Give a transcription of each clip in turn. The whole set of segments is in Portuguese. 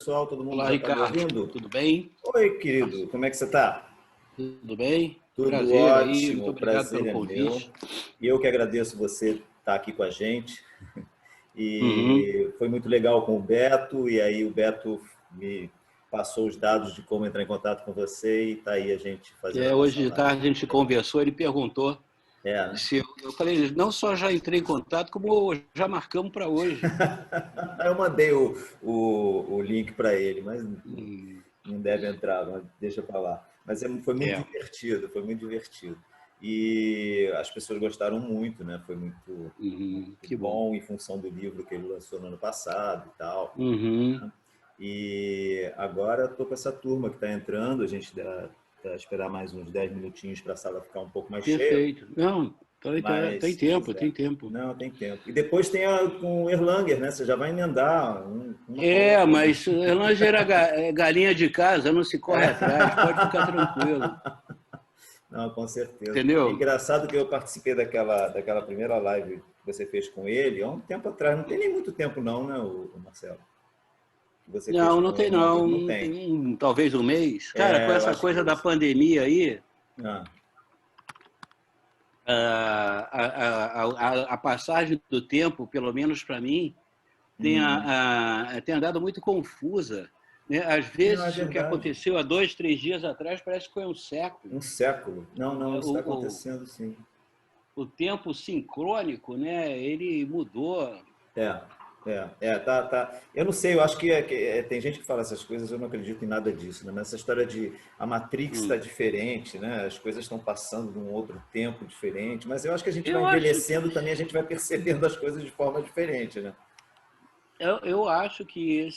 Pessoal, todo mundo Olá, já está me Ricardo. ouvindo? Tudo bem? Oi, querido, como é que você está? Tudo bem? Tudo Prazer aí, muito ótimo, o obrigado prazer pelo é meu. convite. E eu que agradeço você estar aqui com a gente. Uhum. E foi muito legal com o Beto, e aí o Beto me passou os dados de como entrar em contato com você, e está aí a gente fazendo a nossa Hoje de live. tarde a gente conversou, ele perguntou É, né? se eu falei, não só já entrei em contato, como já marcamos para hoje. Eu mandei o link para ele, mas Hum, não deve entrar, mas deixa para lá. Mas foi muito É, divertido, foi muito divertido. E as pessoas gostaram muito, né? Foi muito, muito que bom. bom em função do livro que ele lançou no ano passado e tal. Uhum. E agora estou com essa turma que está entrando, a gente dá esperar mais uns 10 minutinhos para a sala ficar um pouco mais cheia, Perfeito. Não, tem mas se tempo, quiser. tem tempo. Não, tem tempo. E depois tem com o Erlanger, né? Você já vai emendar uma com a outra. Mas Erlanger era galinha de casa, não se corre atrás, pode ficar tranquilo. Não, com certeza. É Entendeu? engraçado que eu participei daquela primeira live que você fez com ele há um tempo atrás. Não tem nem muito tempo não, né, o Marcelo? Que você fez Não, não com o tem Erlanger. não. Não tem. Tem talvez um mês. Cara, com É, eu essa acho que é coisa da isso. pandemia aí, Ah, a passagem do tempo, pelo menos para mim, tem andado muito confusa. Né? Às não, é vezes, o que verdade. aconteceu há 2, 3 dias atrás parece que foi um século. Um século. Não, não, Né? isso está acontecendo sim. O tempo sincrônico, né? Ele mudou. É, tá. Eu não sei, eu acho que tem gente que fala essas coisas, eu não acredito em nada disso, né? Mas essa história de a Matrix está Hum. diferente, né? As coisas estão passando num outro tempo diferente, mas eu acho que a gente vai Eu acho que envelhecendo também, a gente vai percebendo as coisas de forma diferente, né? eu acho que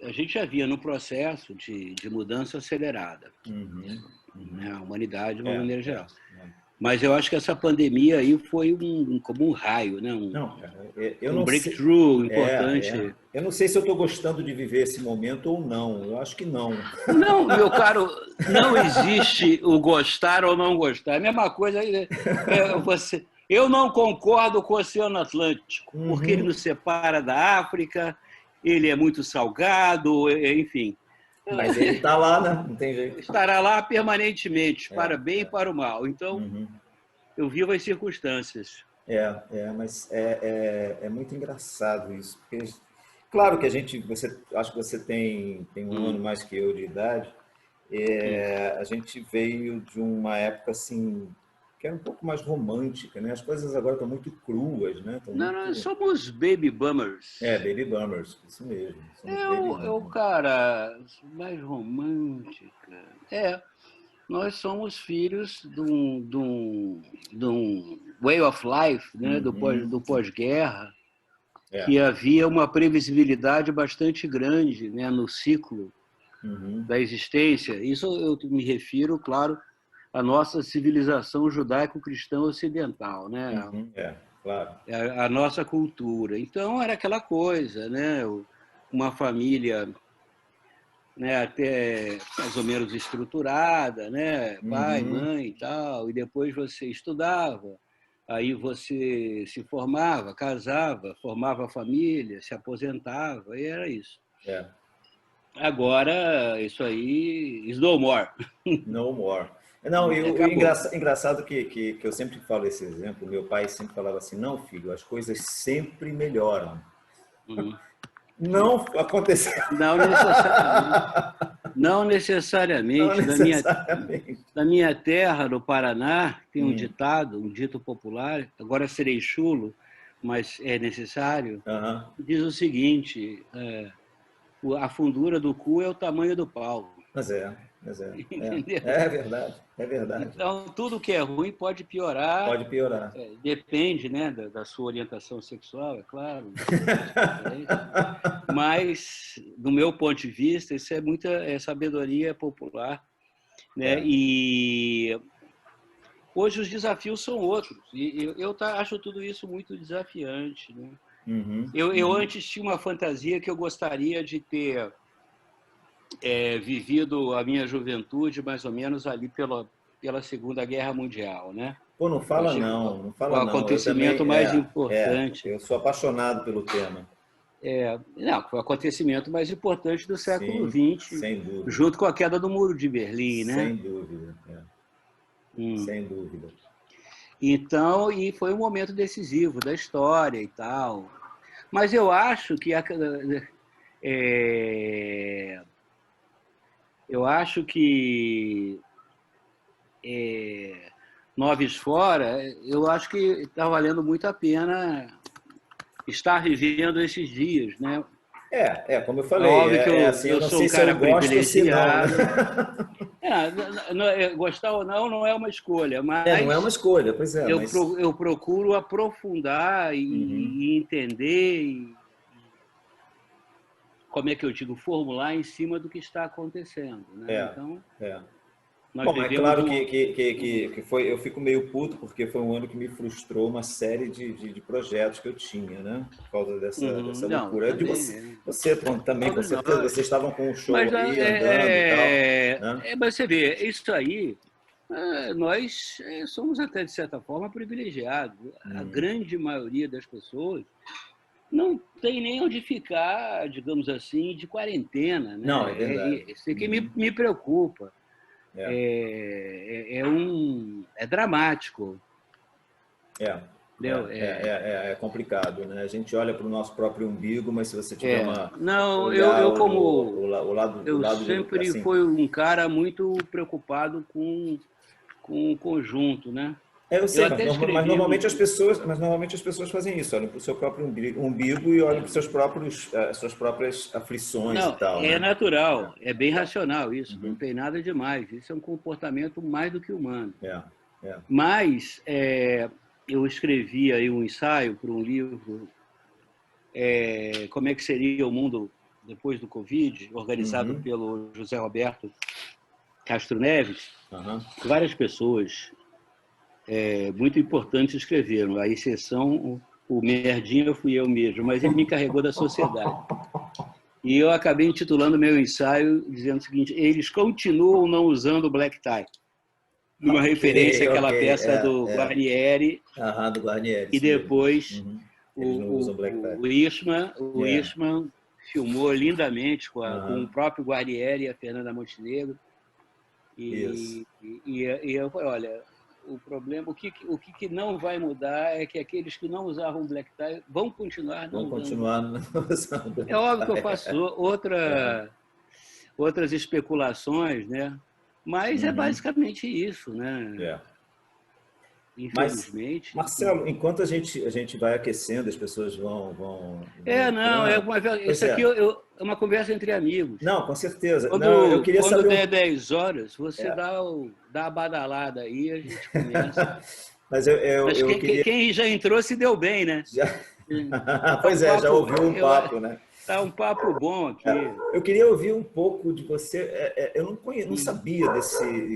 a gente já via no processo de mudança acelerada, Uhum, uhum. né? A humanidade de uma É, maneira é, geral. é. Mas eu acho que essa pandemia aí foi como um raio, né? Não, cara, eu Um não sei. breakthrough É. importante. Eu não sei se eu estou gostando de viver esse momento ou não. Eu acho que não. Não, meu caro, não existe o gostar ou não gostar. É a mesma coisa. Eu não concordo com o Oceano Atlântico, porque ele Uhum. nos separa da África, ele é muito salgado, enfim. Mas ele está lá, né? Não tem jeito. Estará lá permanentemente, É, para bem e é. para o mal. Então, Uhum. eu vivo as circunstâncias. Mas é muito engraçado isso, porque claro que acho que você tem um ano Hum, mais que eu de idade, hum. a gente veio de uma época assim que era um pouco mais romântica, né? As coisas agora estão muito cruas, né? Estão Não, nós muito somos baby boomers. baby boomers, isso mesmo, somos baby Eu, boomers. cara, mais romântica. Nós somos filhos de um way of life, né, do Uhum. pós-guerra, É. que havia uma previsibilidade bastante grande, né, no ciclo Uhum. da existência. Isso eu me refiro, claro, à nossa civilização judaico-cristã ocidental, né, Uhum. É, claro. a nossa cultura. Então era aquela coisa, né, uma família, né, até mais ou menos estruturada, né, pai, Uhum. mãe e tal, e depois você estudava, aí você se formava, casava, formava família, se aposentava, e era isso. É. Agora, isso aí is no more. No more. Não, e o Acabou. engraçado que eu sempre falo esse exemplo, meu pai sempre falava assim, não, filho, as coisas sempre melhoram. Uhum. Não aconteceu. Não necessariamente. Não Não necessariamente. necessariamente. Na minha terra, no Paraná, tem um Hum, ditado, um dito popular, agora serei chulo, mas é necessário, aham. diz o seguinte: a fundura do cu é o tamanho do pau. Mas Entendeu? é verdade, é verdade. Então, tudo que é ruim pode piorar, Pode piorar. depende, né, da sua orientação sexual, é claro, das preferências, mas, do meu ponto de vista, isso é muita sabedoria popular, né? É. E hoje os desafios são outros, e eu acho tudo isso muito desafiante, né? Uhum, Eu uhum. antes tinha uma fantasia que eu gostaria de ter vivido a minha juventude mais ou menos ali pela Segunda Guerra Mundial, né? Pô, não Eu fala achei que não, não o fala não. Eu também, acontecimento mais importante. eu sou apaixonado pelo tema. Não, foi o acontecimento mais importante do século Sim, XX, sem dúvida. junto com a queda do Muro de Berlim, né? Sem dúvida, sem dúvida. Então, e foi um momento decisivo da história e tal. Mas eu acho que Noves Fora, eu acho que está valendo muito a pena estar vivendo esses dias, né? Como eu É falei, óbvio que assim, eu eu não sou sei um se eu cara gosto ou se não, né? privilegiado. Gostar ou não é uma escolha, Não é uma mas escolha, pois é, mas... eu procuro aprofundar e entender, como é que eu digo, formular em cima do que está acontecendo, né? Então, nós Bom, é vivemos claro que foi, eu fico meio puto, porque foi um ano que me frustrou uma série de projetos que eu tinha, né? Por causa dessa Não, loucura. De também, você, né? pronto, também, com Todos certeza, nós. vocês estavam com o Mas show aí, andando e tal, né? mas você vê, isso aí, nós somos até, de certa forma, privilegiados. A grande maioria das pessoas não tem nem onde ficar, digamos assim, de quarentena, Não, né? é verdade. Isso que me preocupa. É dramático. Entendeu? É complicado, né? A gente olha para o nosso próprio umbigo, mas se você tiver Não, olhar o eu lado sempre assim... fui um cara muito preocupado com o conjunto, né? Eu Eu sei, até escrevi mas normalmente as pessoas fazem isso, olham para o seu próprio umbigo e olham para suas próprias aflições e Não, tal, é né? natural, é bem racional isso, não tem nada demais. Isso é um comportamento mais do que humano. Mas eu escrevi aí um ensaio para um livro, como é que seria o mundo depois do Covid, organizado pelo José Roberto Castro Neves. Várias pessoas muito importantes escreveram, a exceção, o Merdinha fui eu mesmo, mas ele me encarregou da sociedade. E eu acabei intitulando meu ensaio dizendo o seguinte: eles continuam não usando o black tie. Numa referência àquela peça do Guarnieri. Do Guarnieri. E depois eles não usam black tie. O Eastman filmou lindamente com o próprio Guarnieri e a Fernanda Montenegro. E eu falei, olha, o problema, o que não vai mudar é que aqueles que não usavam black tie vão continuar não usando black tie. É óbvio que eu faço outras especulações, né? Mas é basicamente isso, né? Infelizmente. Mas, Marcelo, enquanto a gente vai aquecendo, as pessoas vão Isso aqui é uma conversa entre amigos. Não, com certeza. Quando der 10 horas, você dá a badalada aí, a gente começa. Mas eu queria... quem já entrou se deu bem, né? Pois já ouviu um papo, né? Tá um papo bom aqui. Eu queria ouvir um pouco de você. Eu não sabia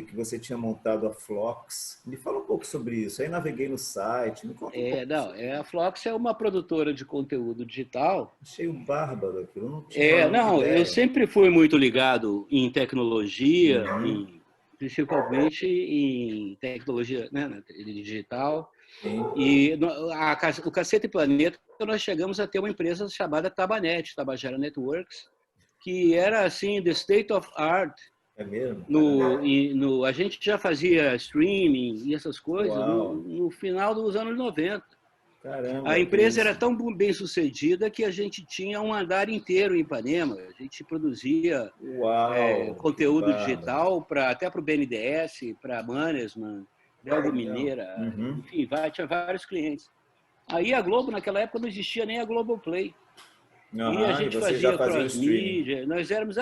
que você tinha montado a Phlox. Me fala um pouco sobre isso. Aí naveguei no site. Me conta um pouco. A Phlox é uma produtora de conteúdo digital. Achei bárbaro aquilo. Eu não tinha ideia. Eu sempre fui muito ligado em tecnologia, principalmente em tecnologia, né, digital. E o Cacete Planeta, nós chegamos a ter uma empresa chamada Tabanet, Tabajara Networks, que era assim, the state of art. É mesmo? A gente já fazia streaming e essas coisas no final dos anos 90. Caramba, a empresa era tão bem sucedida que a gente tinha um andar inteiro em Ipanema. A gente produzia conteúdo digital até para o BNDES, para a Mannesmann, Belgo Mineira, enfim, tinha vários clientes. Aí a Globo, naquela época, não existia nem a Globoplay. E a gente fazia cross-mídia. Nós éramos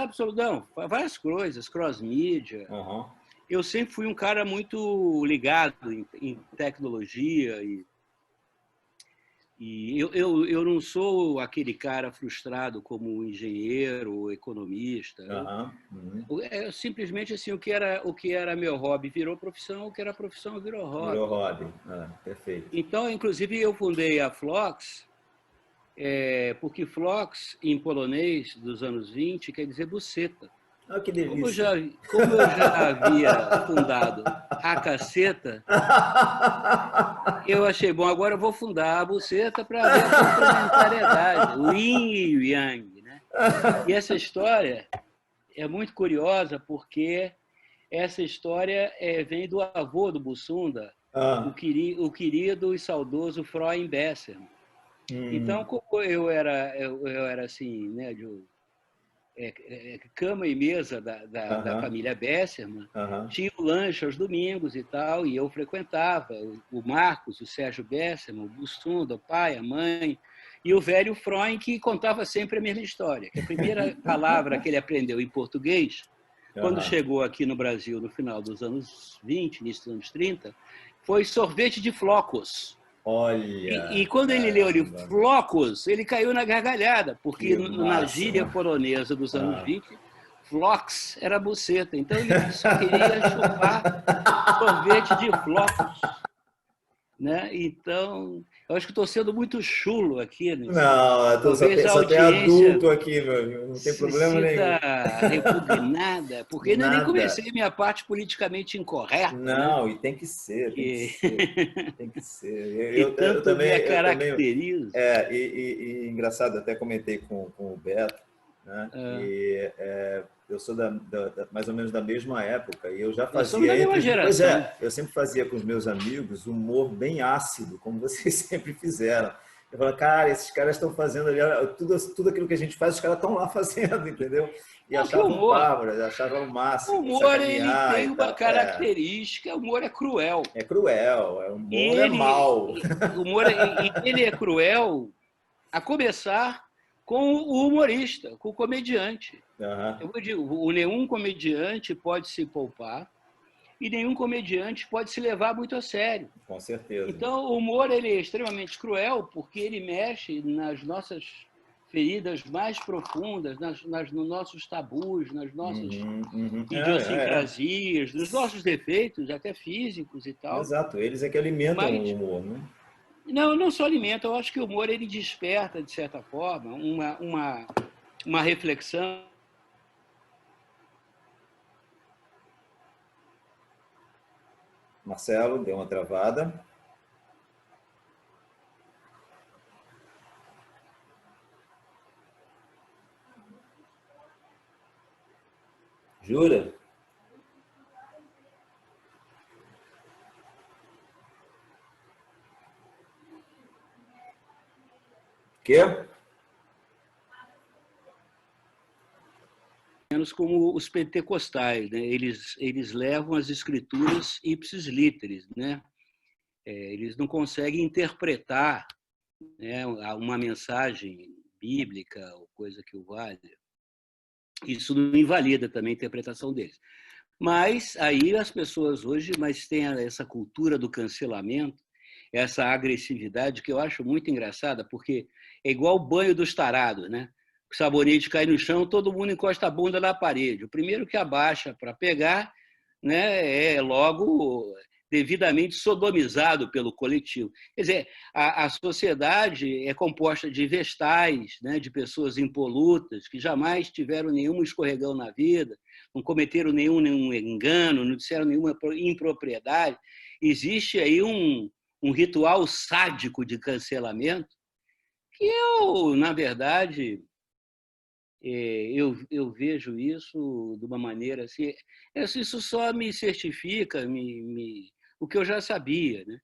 várias coisas, cross-mídia. Eu sempre fui um cara muito ligado em tecnologia e eu não sou aquele cara frustrado como engenheiro ou economista. Simplesmente assim, o que era meu hobby virou profissão, o que era profissão virou hobby. Virou hobby, perfeito. Então, inclusive, eu fundei a Phlox, porque Phlox, em polonês dos anos 20, quer dizer buceta. Que delícia. Como eu já havia fundado a caceta, eu achei, bom, agora eu vou fundar a buceta para ver a complementariedade, o yin e o yang, né? E essa história é muito curiosa, porque essa história vem do avô do Bussunda, o querido e saudoso Freund Bessermann. Então, como eu era assim, né, cama e mesa da família Bessermann, tinha o lanche aos domingos e tal, e eu frequentava o Marcos, o Sérgio Bessermann, o Bussunda, o pai, a mãe, e o velho Freund, que contava sempre a mesma história, que a primeira palavra que ele aprendeu em português, quando chegou aqui no Brasil no final dos anos 20, início dos anos 30, foi sorvete de flocos. Olha! E quando ele leu ali flocos, ele caiu na gargalhada, porque na gíria polonesa dos anos 20, flox era buceta. Então ele só queria chupar sorvete de flocos. Né? Então, eu acho que estou sendo muito chulo aqui. Não, só tem adulto aqui, meu amigo. Não tem problema nenhum. Repugnada, porque ainda nem comecei minha parte politicamente incorreta. Não, né? E tem que ser, tem que ser. Tem que ser. Eu também me caracterizo. E engraçado, até comentei com o Beto, né? Eu sou mais ou menos da mesma época e eu já fazia Pois eu sempre fazia com os meus amigos humor bem ácido, como vocês sempre fizeram. Eu falava, cara, esses caras estão fazendo ali, tudo aquilo que a gente faz, os caras estão lá fazendo, entendeu? E achavam bárbaro, achavam o máximo. O humor ele tem uma característica, o humor é cruel. É cruel, o humor é mau. Ele é cruel, a começar com o humorista, com o comediante. Eu digo, nenhum comediante pode se poupar e nenhum comediante pode se levar muito a sério. Com certeza. Então, o humor ele é extremamente cruel porque ele mexe nas nossas feridas mais profundas, nos nossos tabus, nas nossas idiosincrasias, nos nossos defeitos, até físicos e tal. Exato, eles é que alimentam o humor, né? Não só alimenta, eu acho que o humor ele desperta, de certa forma, uma reflexão. Marcelo, deu uma travada. Jura? Quê? Menos como os pentecostais, né? Eles levam as escrituras ipsis literis, né? Eles não conseguem interpretar, né, uma mensagem bíblica ou coisa que o valha. Isso não invalida também a interpretação deles. Mas aí as pessoas hoje têm essa cultura do cancelamento, essa agressividade que eu acho muito engraçada, porque é igual o banho dos tarados, né? O sabonete cai no chão, todo mundo encosta a bunda na parede. O primeiro que abaixa para pegar, né, é logo devidamente sodomizado pelo coletivo. Quer dizer, a sociedade é composta de vestais, né, de pessoas impolutas, que jamais tiveram nenhum escorregão na vida, não cometeram nenhum engano, não disseram nenhuma impropriedade. Existe aí um ritual sádico de cancelamento que eu, na verdade, eu vejo isso de uma maneira assim. Isso só me certifica o que eu já sabia, né?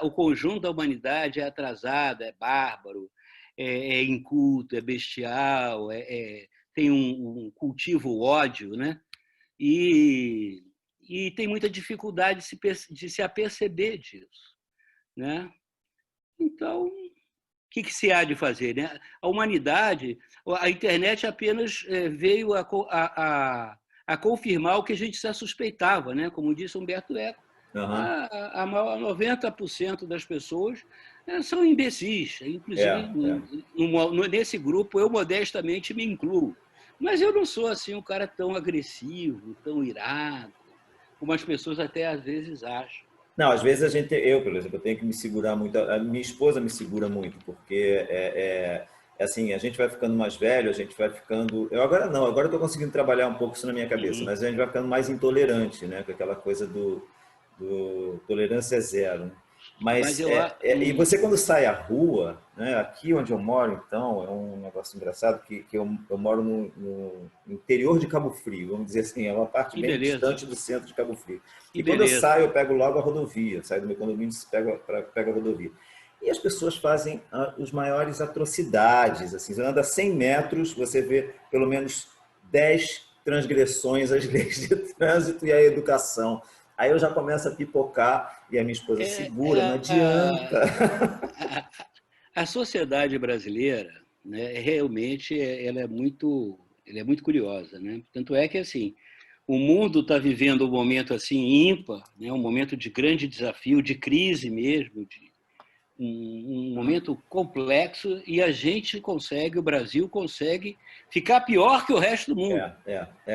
O conjunto da humanidade é atrasado, é bárbaro, é inculto, é bestial, tem um cultivo ódio, né? E tem muita dificuldade de se aperceber disso, né? Então, o que se há de fazer, né? A humanidade, a internet apenas veio a confirmar o que a gente já suspeitava, né? Como disse Humberto Eco. 90% das pessoas são imbecis. Inclusive, nesse grupo, eu modestamente me incluo. Mas eu não sou assim um cara tão agressivo, tão irado, como as pessoas até às vezes acham. Não, às vezes por exemplo, eu tenho que me segurar muito. A minha esposa me segura muito, porque assim, a gente vai ficando mais velho, a gente vai ficando... Eu agora não, agora eu estou conseguindo trabalhar um pouco isso na minha cabeça, mas a gente vai ficando mais intolerante, né? Com aquela coisa do tolerância zero, né? Mas Mas, eu... e você quando sai à rua, né? Aqui onde eu moro, então, é um negócio engraçado que eu moro no interior de Cabo Frio, vamos dizer assim, é uma parte Que bem beleza. distante do centro de Cabo Frio. Que E quando eu beleza. saio, eu pego logo a rodovia, saio do meu condomínio e pego a rodovia. E as pessoas fazem os maiores atrocidades, assim, você anda 100 metros, você vê pelo menos 10 transgressões às leis de trânsito e à educação. Aí eu já começo a pipocar e a minha esposa segura, não adianta. A sociedade brasileira, né, realmente ela é muito curiosa, né? Tanto é que assim, o mundo está vivendo um momento assim ímpar, né, um momento de grande desafio, de crise mesmo, de um momento complexo, e a gente consegue, o Brasil consegue ficar pior que o resto do mundo,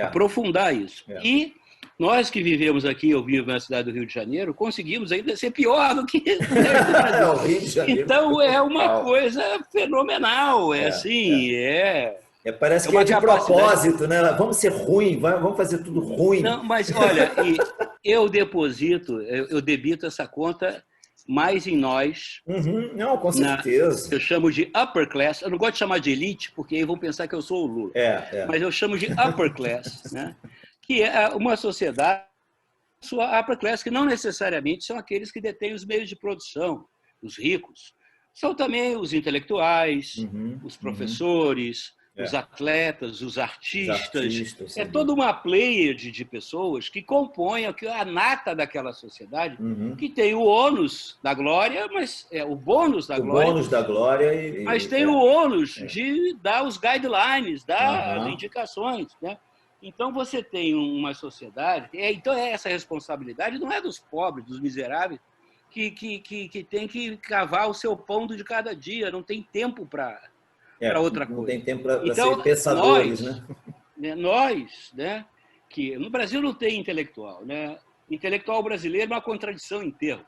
aprofundar isso. E nós que vivemos aqui, eu vivo na cidade do Rio de Janeiro, conseguimos ainda ser pior do que o resto do Brasil. O Rio de Janeiro, então é uma coisa fenomenal, parece que é de propósito, né? Vamos ser ruim, vamos fazer tudo ruim. Não, mas olha, eu debito essa conta mais em nós. Não, com certeza. Eu chamo de upper class. Eu não gosto de chamar de elite, porque aí vão pensar que eu sou o Lula. Mas eu chamo de upper class, né? Que é uma sociedade, sua upper class, que não necessariamente são aqueles que detêm os meios de produção, os ricos. São também os intelectuais, os professores, os atletas, os artistas. É toda uma pleiade de pessoas que compõem a nata daquela sociedade, que tem o ônus da glória, mas o bônus da glória. O bônus da glória. Mas tem o ônus de dar os guidelines, dar as indicações, né? Então você tem uma sociedade. Então essa responsabilidade não é dos pobres, dos miseráveis, que tem que cavar o seu pão de cada dia, não tem tempo para outra coisa. Não tem tempo para então, ser pensadores, nós, né, que no Brasil não tem intelectual, né? Intelectual brasileiro é uma contradição em termos.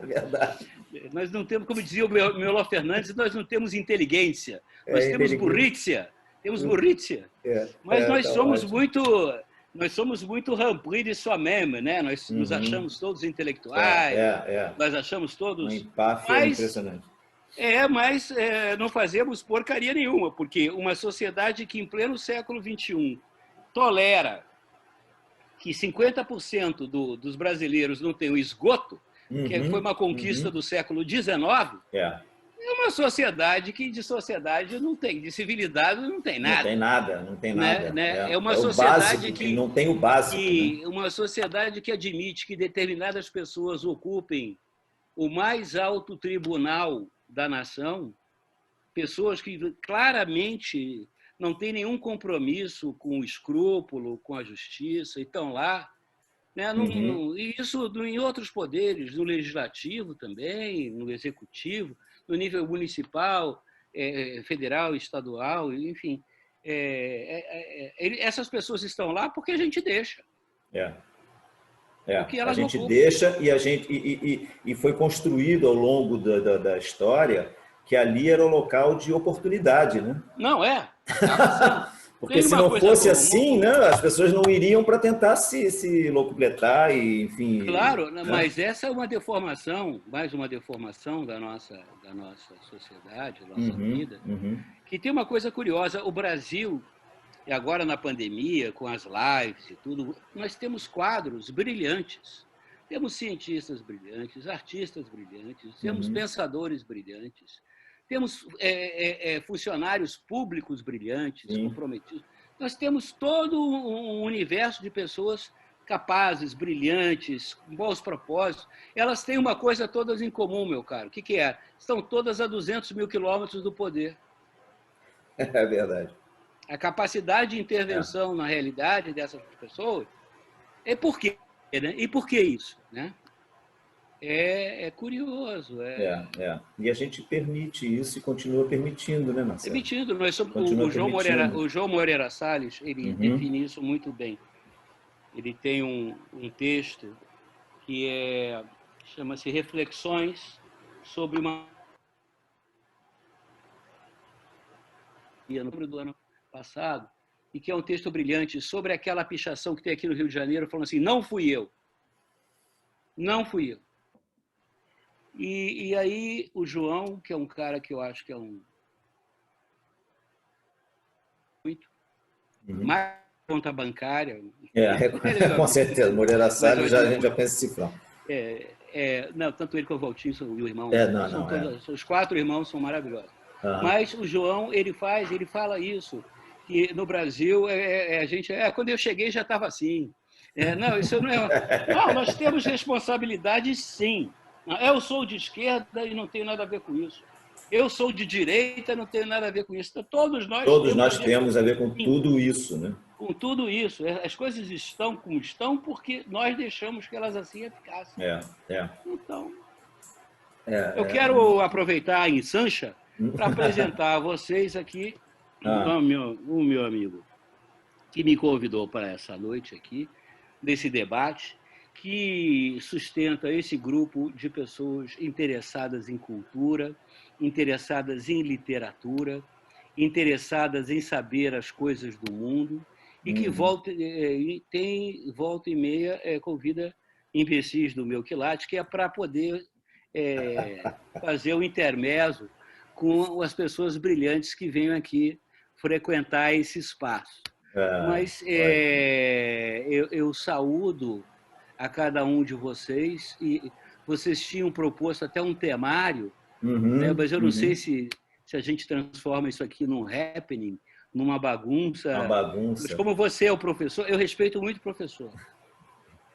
Verdade. Nós não temos, como dizia o Meló Fernandes, nós não temos inteligência, nós temos burrícia. Temos burrícia. Mas nós somos muito remplis de soi-même, né? Nós nos achamos todos intelectuais, nós achamos todos... Um empáfia impressionante. Mas não fazemos porcaria nenhuma, porque uma sociedade que, em pleno século XXI, tolera que 50% dos brasileiros não tenham esgoto, que foi uma conquista do século XIX, é uma sociedade que de sociedade não tem, de civilidade não tem nada. Não tem nada. Né? É uma sociedade básico, que não tem o básico. Uma sociedade que admite que determinadas pessoas ocupem o mais alto tribunal da nação, pessoas que claramente não têm nenhum compromisso com o escrúpulo, com a justiça, e estão lá. Né? E isso em outros poderes, no legislativo também, no executivo, no nível municipal, federal, estadual, enfim. Essas pessoas estão lá porque a gente deixa. A gente deixa e foi construído ao longo da história que ali era o local de oportunidade, né? Não é. Porque se não fosse assim, né, as pessoas não iriam para tentar se locupletar e, enfim... Claro, mas essa é uma deformação, mais uma deformação da nossa sociedade, da nossa vida, que tem uma coisa curiosa. O Brasil, e agora na pandemia, com as lives e tudo, nós temos quadros brilhantes. Temos cientistas brilhantes, artistas brilhantes, temos pensadores brilhantes, temos funcionários públicos brilhantes, comprometidos. Nós temos todo um universo de pessoas capazes, brilhantes, com bons propósitos. Elas têm uma coisa todas em comum, meu caro. O que é? Estão todas a 200 mil quilômetros do poder. É verdade. A capacidade de intervenção na realidade dessas pessoas é por quê? Né? E por que isso? Né? É curioso. E a gente permite isso e continua permitindo, né, Marcelo? Permitindo. O João Moreira Salles, ele define isso muito bem. Ele tem um texto que chama-se Reflexões sobre uma do ano passado, e que é um texto brilhante sobre aquela pichação que tem aqui no Rio de Janeiro, falando assim, não fui eu. Não fui eu. E aí o João, que é um cara que eu acho que é mais conta bancária. Com certeza. Moreira Salles, a gente já pensa em cifrão. Não, tanto ele como o Valtinho e o irmão. Os 4 irmãos são maravilhosos. Mas o João, ele fala isso, que no Brasil, a gente, quando eu cheguei já estava assim. Não, isso não é... Não, nós temos responsabilidade, sim. Eu sou de esquerda e não tenho nada a ver com isso. Eu sou de direita e não tenho nada a ver com isso. Então, todos nós temos a ver com tudo isso, né? Com tudo isso. As coisas estão como estão porque nós deixamos que elas assim ficassem. Então, eu quero aproveitar em Sancha para apresentar a vocês aqui o meu amigo que me convidou para essa noite aqui, desse debate, que sustenta esse grupo de pessoas interessadas em cultura, interessadas em literatura, interessadas em saber as coisas do mundo e que volta e meia convida imbecis do meu quilate, que é para poder fazer o intermezzo com as pessoas brilhantes que venham aqui frequentar esse espaço. Mas eu saúdo a cada um de vocês, e vocês tinham proposto até um temário, né? Mas eu não sei se a gente transforma isso aqui num happening, numa bagunça. Uma bagunça. Mas como você é o professor, eu respeito muito o professor.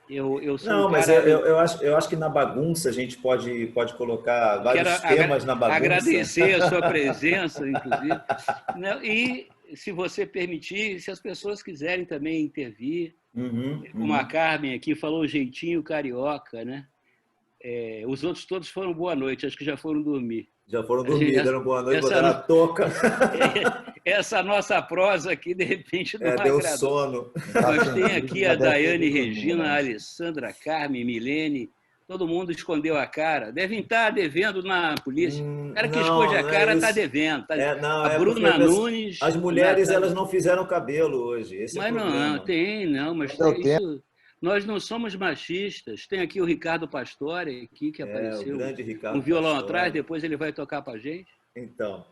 Eu sou não, mas eu acho que na bagunça a gente pode colocar vários temas na bagunça. Agradecer a sua presença, inclusive. E, se você permitir, se as pessoas quiserem também intervir, como a Carmen aqui falou, o jeitinho carioca, né? Os outros todos foram boa noite, acho que já foram dormir. Já foram dormir, deram boa noite, botaram a touca. Essa nossa prosa aqui, de repente, não deu sono. Mas tem aqui a Daiane, Regina, a Alessandra, a Carmen, Milene, todo mundo escondeu a cara. Devem estar devendo na polícia. O cara que esconde a cara está devendo. A Bruna Nunes... As mulheres, elas não fizeram cabelo hoje. Esse mas mas isso... Nós não somos machistas. Tem aqui o Ricardo Pastore, aqui, que apareceu. O grande Ricardo um violão Pastore. Atrás, depois ele vai tocar para a gente. Então.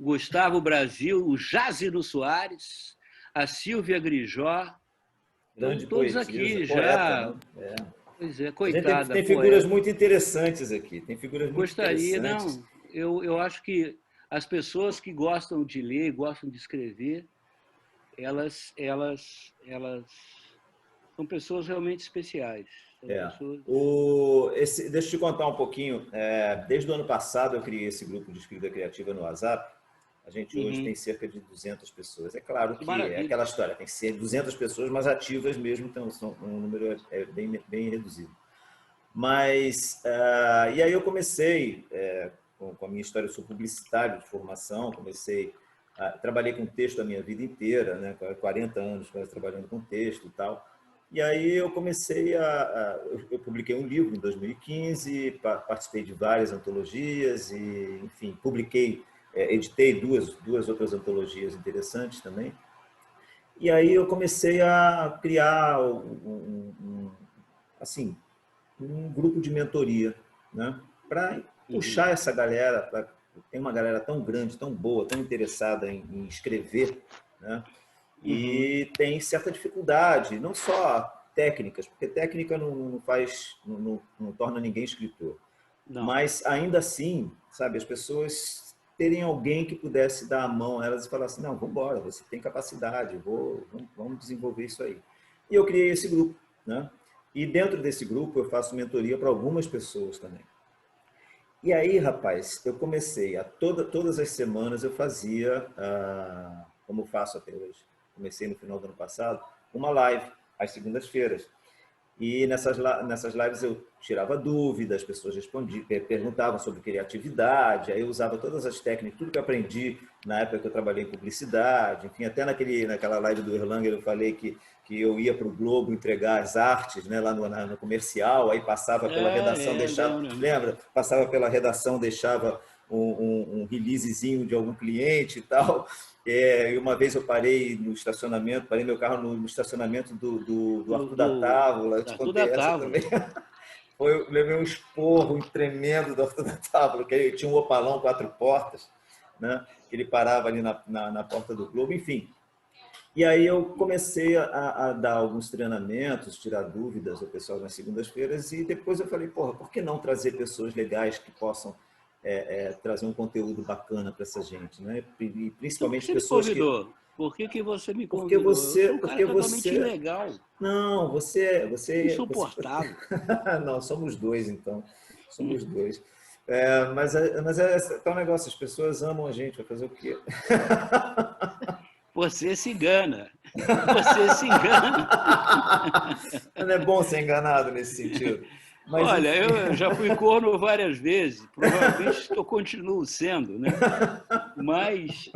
Gustavo Brasil, o Jáziro Soares, a Silvia Grijó. Grande todos poetisa, aqui poeta, já. Né? Pois é, coitada. Tem figuras muito interessantes aqui. Tem figuras muito Gostaria, interessantes. Eu acho que as pessoas que gostam de ler, gostam de escrever, elas são pessoas realmente especiais. Deixa eu te contar um pouquinho. Desde o ano passado eu criei esse grupo de escrita criativa no WhatsApp. A gente hoje tem cerca de 200 pessoas. É claro que é aquela história, tem que ser 200 pessoas, mas ativas mesmo, então um número bem reduzido. Mas, e aí eu comecei, com a minha história, eu sou publicitário de formação, trabalhei com texto a minha vida inteira, né? 40 anos quase trabalhando com texto e tal. E aí eu comecei eu publiquei um livro em 2015, participei de várias antologias e, enfim, editei duas outras antologias interessantes também. E aí eu comecei a criar um grupo de mentoria, né? Para puxar essa galera, tem uma galera tão grande, tão boa, tão interessada em escrever, né? E tem certa dificuldade, não só técnicas, porque técnica não torna ninguém escritor. Não. Mas, ainda assim, sabe, as pessoas terem alguém que pudesse dar a mão a elas e falar assim, não, vamos embora, você tem capacidade, vamos desenvolver isso aí. E eu criei esse grupo, né? E dentro desse grupo eu faço mentoria para algumas pessoas também. E aí, rapaz, eu comecei todas as semanas eu fazia, como eu faço até hoje, comecei no final do ano passado, uma live, às segundas-feiras. E nessas lives eu tirava dúvidas, as pessoas perguntavam sobre criatividade, aí eu usava todas as técnicas, tudo que eu aprendi na época que eu trabalhei em publicidade, enfim, até naquela live do Erlanger eu falei que eu ia para o Globo entregar as artes, né, lá no comercial, aí passava pela redação, lembra? Passava pela redação, deixava um releasezinho de algum cliente e tal. E uma vez eu parei no estacionamento, parei meu carro no estacionamento do Arthur da Távola. Eu te contei essa também. Eu levei um esporro tremendo do Arthur da Távola, que ele tinha um Opalão 4 portas, né? Que ele parava ali na porta do clube, enfim. E aí eu comecei a dar alguns treinamentos, tirar dúvidas ao pessoal nas segundas-feiras, e depois eu falei, porra, por que não trazer pessoas legais que possam trazer um conteúdo bacana para essa gente, né? E principalmente pessoas que... Por que você me convidou? Porque você... Eu sou um cara totalmente ilegal. Não, você... Insuportável. Não, somos dois, então. Somos dois. Mas é um negócio, as pessoas amam a gente, vai fazer o quê? Você se engana. Você se engana. Não é bom ser enganado nesse sentido. Mas, olha, eu já fui corno várias vezes, provavelmente eu continuo sendo, né? Mas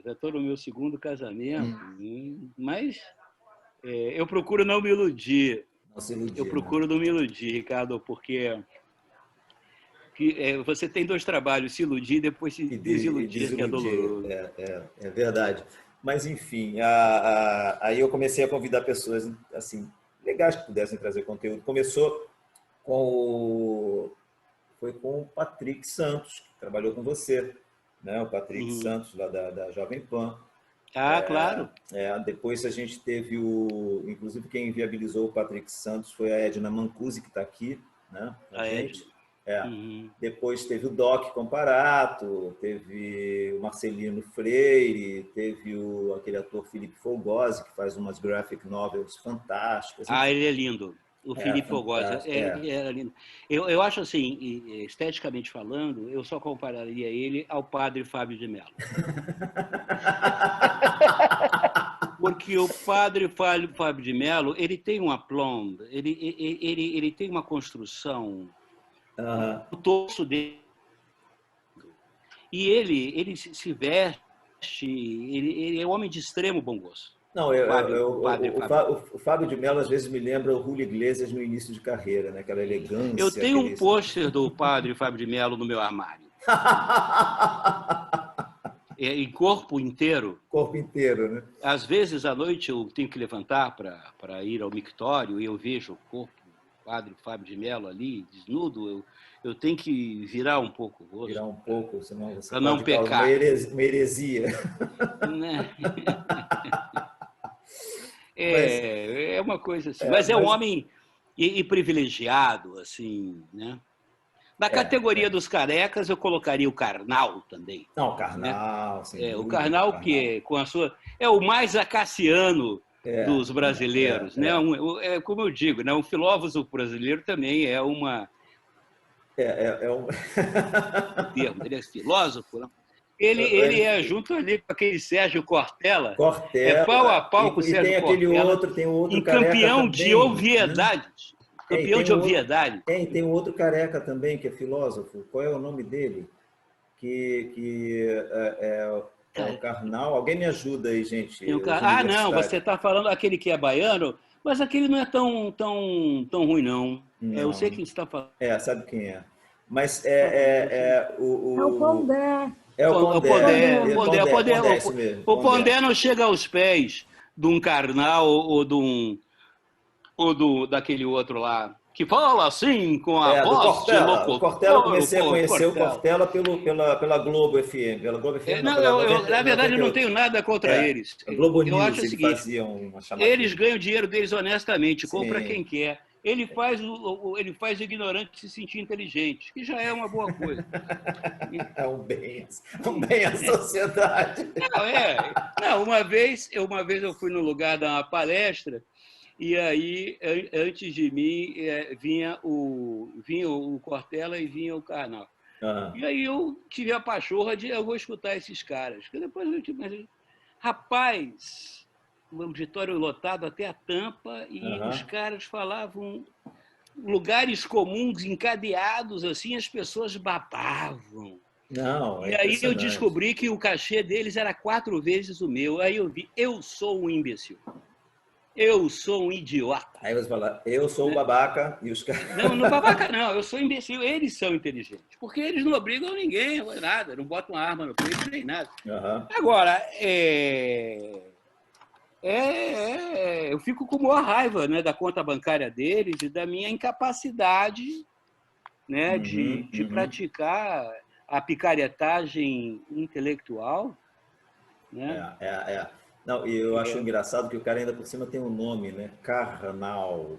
já estou no meu 2º casamento, mas eu procuro não me iludir. Eu procuro não me iludir, Ricardo, porque você tem 2 trabalhos, se iludir e depois se desiludir, que é doloroso. É verdade. Mas, enfim, aí eu comecei a convidar pessoas assim, legais que pudessem trazer conteúdo. Começou foi com o Patrick Santos, que trabalhou com você, né? O Patrick Santos, lá da Jovem Pan. Claro. Depois a gente teve inclusive quem viabilizou o Patrick Santos foi a Edna Mancusi, que está aqui, né? A gente. Depois teve o Doc Comparato, teve o Marcelino Freire, teve aquele ator Felipe Fogosi, que faz umas graphic novels fantásticas. Ele é lindo. O Felipe Fogosi era lindo. Eu acho assim, esteticamente falando, eu só compararia ele ao padre Fábio de Mello. Porque o padre Fábio de Mello, ele tem um aplomb, ele tem uma construção, o torso dele. E ele se veste, ele é um homem de extremo bom gosto. Não, o Fábio de Mello às vezes me lembra o Julio Iglesias no início de carreira, né? Aquela elegância. Eu tenho um pôster do padre Fábio de Mello no meu armário. Em corpo inteiro. Corpo inteiro, né? Às vezes, à noite, eu tenho que levantar para ir ao mictório e eu vejo o corpo do padre Fábio de Mello ali, desnudo. Eu tenho que virar um pouco o rosto. Virar um pouco, senão você pode não pecar. Uma heresia. É uma coisa assim. Mas é um homem privilegiado, assim, né? Na categoria dos carecas, eu colocaria o Karnal também. Não, o Karnal, né? O Karnal, que com a sua... É o mais acaciano dos brasileiros, né? Como eu digo, né? Um filósofo brasileiro também é uma... Ele é filósofo, né? Ele é junto ali com aquele Sérgio Cortella. É pau a pau com o Sérgio Cortella. Tem outro campeão de obviedades. Campeão de obviedade. Tem um outro careca também, que é filósofo. Qual é o nome dele? É o Karnal. Alguém me ajuda aí, gente. Não, você está falando aquele que é baiano, mas aquele não é tão ruim, não. Eu sei quem você está falando. Sabe quem é. Mas é o Pondé. O Pondé não chega aos pés de um Karnal ou daquele outro lá, que fala assim, com a voz de locutor. O Cortella, eu comecei a conhecer o Cortella pela Globo FM. Pela Globo FM na verdade, eu não tenho nada contra eles. A Globo News, eu acho o seguinte, faziam uma chamada. Eles ganham o dinheiro deles honestamente, compra quem quer. Ele faz o ignorante se sentir inteligente, que já é uma boa coisa. É um bem à sociedade. Uma vez eu fui no lugar dar uma palestra, e aí, antes de mim, vinha o Cortella e vinha o Karnal. E aí eu tive a pachorra de eu vou escutar esses caras. Depois eu tive, rapaz... um auditório lotado até a tampa, e os caras falavam lugares comuns, encadeados, assim, as pessoas babavam. E aí eu descobri que o cachê deles era 4 vezes o meu. Aí eu vi, eu sou um imbecil. Eu sou um idiota. Aí você fala, eu sou o babaca e os caras... Não, no babaca não, eu sou imbecil. Eles são inteligentes, porque eles não obrigam ninguém a nada, não botam uma arma no peito nem nada. Uhum. Agora, eu fico com maior raiva, né, da conta bancária deles e da minha incapacidade, né, de praticar a picaretagem intelectual. Né? Não, e eu acho engraçado que o cara ainda por cima tem um nome, né? Karnal.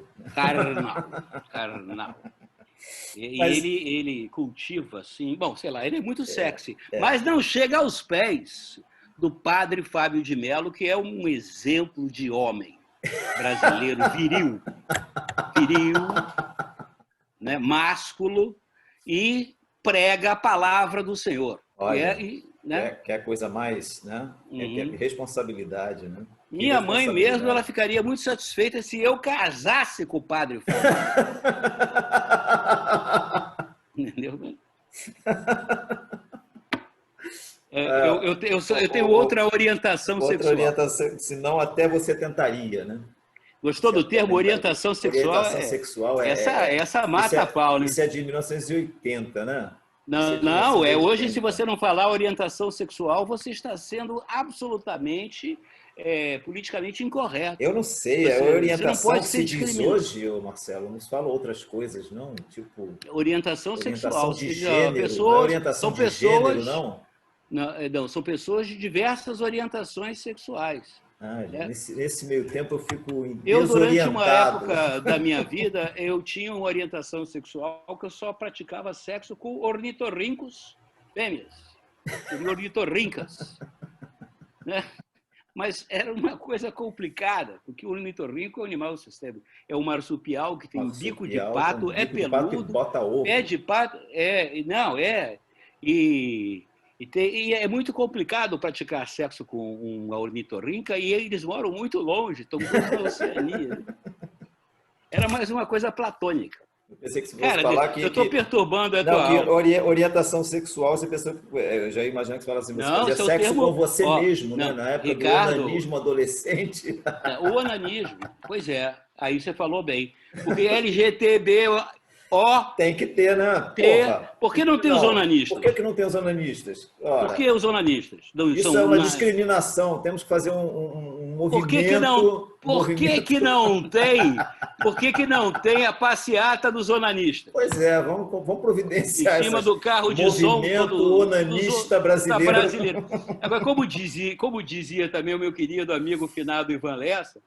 E ele cultiva, assim, bom, sei lá, ele é muito sexy, mas não chega aos pés do padre Fábio de Mello, que é um exemplo de homem brasileiro viril, né, másculo, e prega a palavra do Senhor. Olha, que é coisa mais, né? Responsabilidade, né? Minha mãe mesmo, ela ficaria muito satisfeita se eu casasse com o padre Fábio. Entendeu? Eu tenho outra orientação sexual. Outra orientação, senão até você tentaria, né? Gostou do termo orientação sexual? Orientação sexual essa mata a pau, né? Isso é de 1980, né? Não, hoje, se você não falar orientação sexual, você está sendo absolutamente politicamente incorreto. Eu não sei, a orientação se diz hoje, Marcelo, nos fala outras coisas, não? Tipo... Orientação sexual. De gênero, pessoas, orientação de gênero, não? Não, são pessoas de diversas orientações sexuais. Nesse meio tempo eu fico desorientado. Eu, durante uma época da minha vida, eu tinha uma orientação sexual que eu só praticava sexo com ornitorrincos fêmeas, ornitorrincas, né? Mas era uma coisa complicada, porque o ornitorrinco é um animal sistêmico. É um marsupial que tem bico de pato, é peludo, pé de pato, e é muito complicado praticar sexo com uma ornitorrinca e eles moram muito longe, estão todos na Oceania. Era mais uma coisa platônica. Eu pensei que você fosse falar que... Eu estou perturbando a tua aula. Orientação sexual, você pensou que... Eu já imagino que você fala assim, você fazia sexo com você mesmo, né? Na época do onanismo adolescente. O onanismo, pois é. Aí você falou bem. Porque LGTB... Tem que ter, né? Por que não tem os onanistas? Por que não tem os onanistas? Ora, por que os onanistas? Isso é uma discriminação. Temos que fazer um movimento... Por que não tem a passeata dos onanistas? Pois é, vamos providenciar em cima do carro de som do onanista brasileiro. Agora, como dizia também o meu querido amigo finado Ivan Lessa,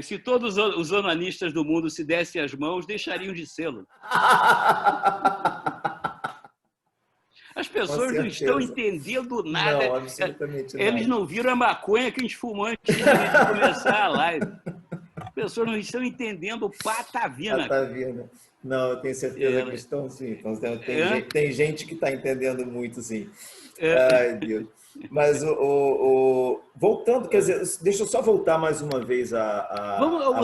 se todos os onanistas do mundo se dessem as mãos, deixariam de sê-lo. As pessoas não estão entendendo nada. Não, absolutamente nada. Eles não viram a maconha que a gente fumou antes de começar a live. As pessoas não estão entendendo patavina. Não, eu tenho certeza que estão, sim. Tem gente que está entendendo muito, sim. Ai, Deus. Mas voltando, quer dizer, deixa eu só voltar mais uma vez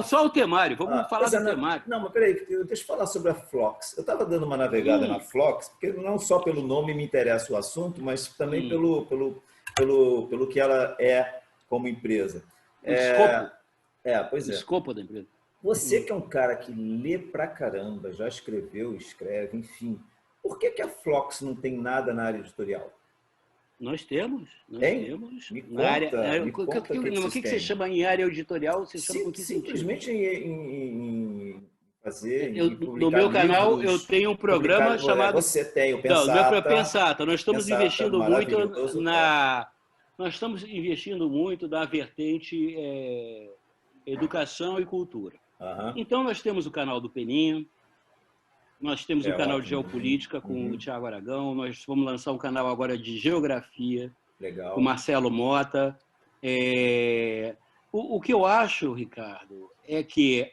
só o temário, vamos falar do temário. Não, mas peraí, deixa eu falar sobre a Flox. Eu estava dando uma navegada na Flox, porque não só pelo nome me interessa o assunto, mas também pelo que ela é como empresa. O escopo da empresa. Você que é um cara que lê pra caramba, já escreveu, escreve, enfim, por que a Flox não tem nada na área editorial? Nós temos. Me conta, o que você chama em área editorial? Você chama simplesmente em fazer. No meu canal eu tenho um programa chamado. Você tem o Pensata. Pensata. Nós estamos investindo muito Nós estamos investindo muito na vertente educação e cultura. Então nós temos o canal do Peninha. Nós temos um canal de geopolítica com o Thiago Aragão. Nós vamos lançar um canal agora de geografia com o Marcelo Mota. O que eu acho, Ricardo, é que,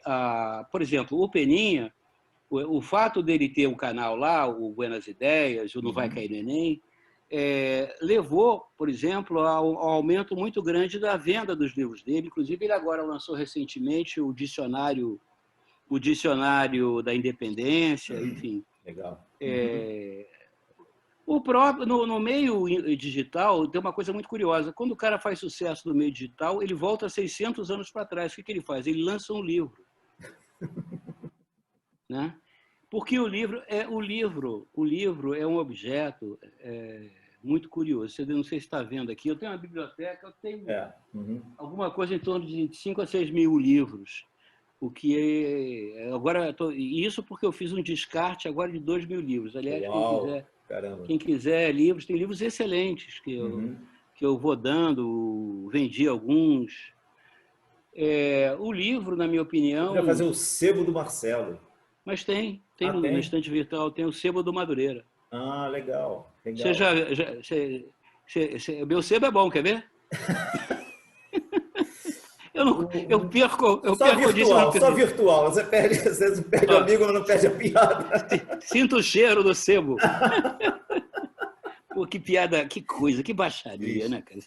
por exemplo, o Peninha, o fato dele ter um canal lá, o Buenas Ideias, o Não Vai Cair no Enem, levou, por exemplo, ao aumento muito grande da venda dos livros dele. Inclusive, ele agora lançou recentemente o Dicionário da Independência, enfim. Legal. O próprio, no meio digital, tem uma coisa muito curiosa. Quando o cara faz sucesso no meio digital, ele volta 600 anos para trás. O que ele faz? Ele lança um livro. Né? Porque o livro é um objeto muito curioso. Você não sei se está vendo aqui. Eu tenho uma biblioteca, eu tenho alguma coisa em torno de 5 a 6 mil livros. O que agora isso porque eu fiz um descarte agora de 2 mil livros. Aliás, quem quiser livros, tem livros excelentes que eu vou dando, vendi alguns. O livro, na minha opinião... Você vai fazer o sebo do Marcelo. Mas tem no estante virtual, tem o sebo do Madureira. Ah, legal. Meu sebo é bom, quer ver? Eu perco só virtual. Você perde o amigo, mas não perde a piada. Sinto o cheiro do sebo. Pô, que piada, que coisa, que baixaria, né, cara?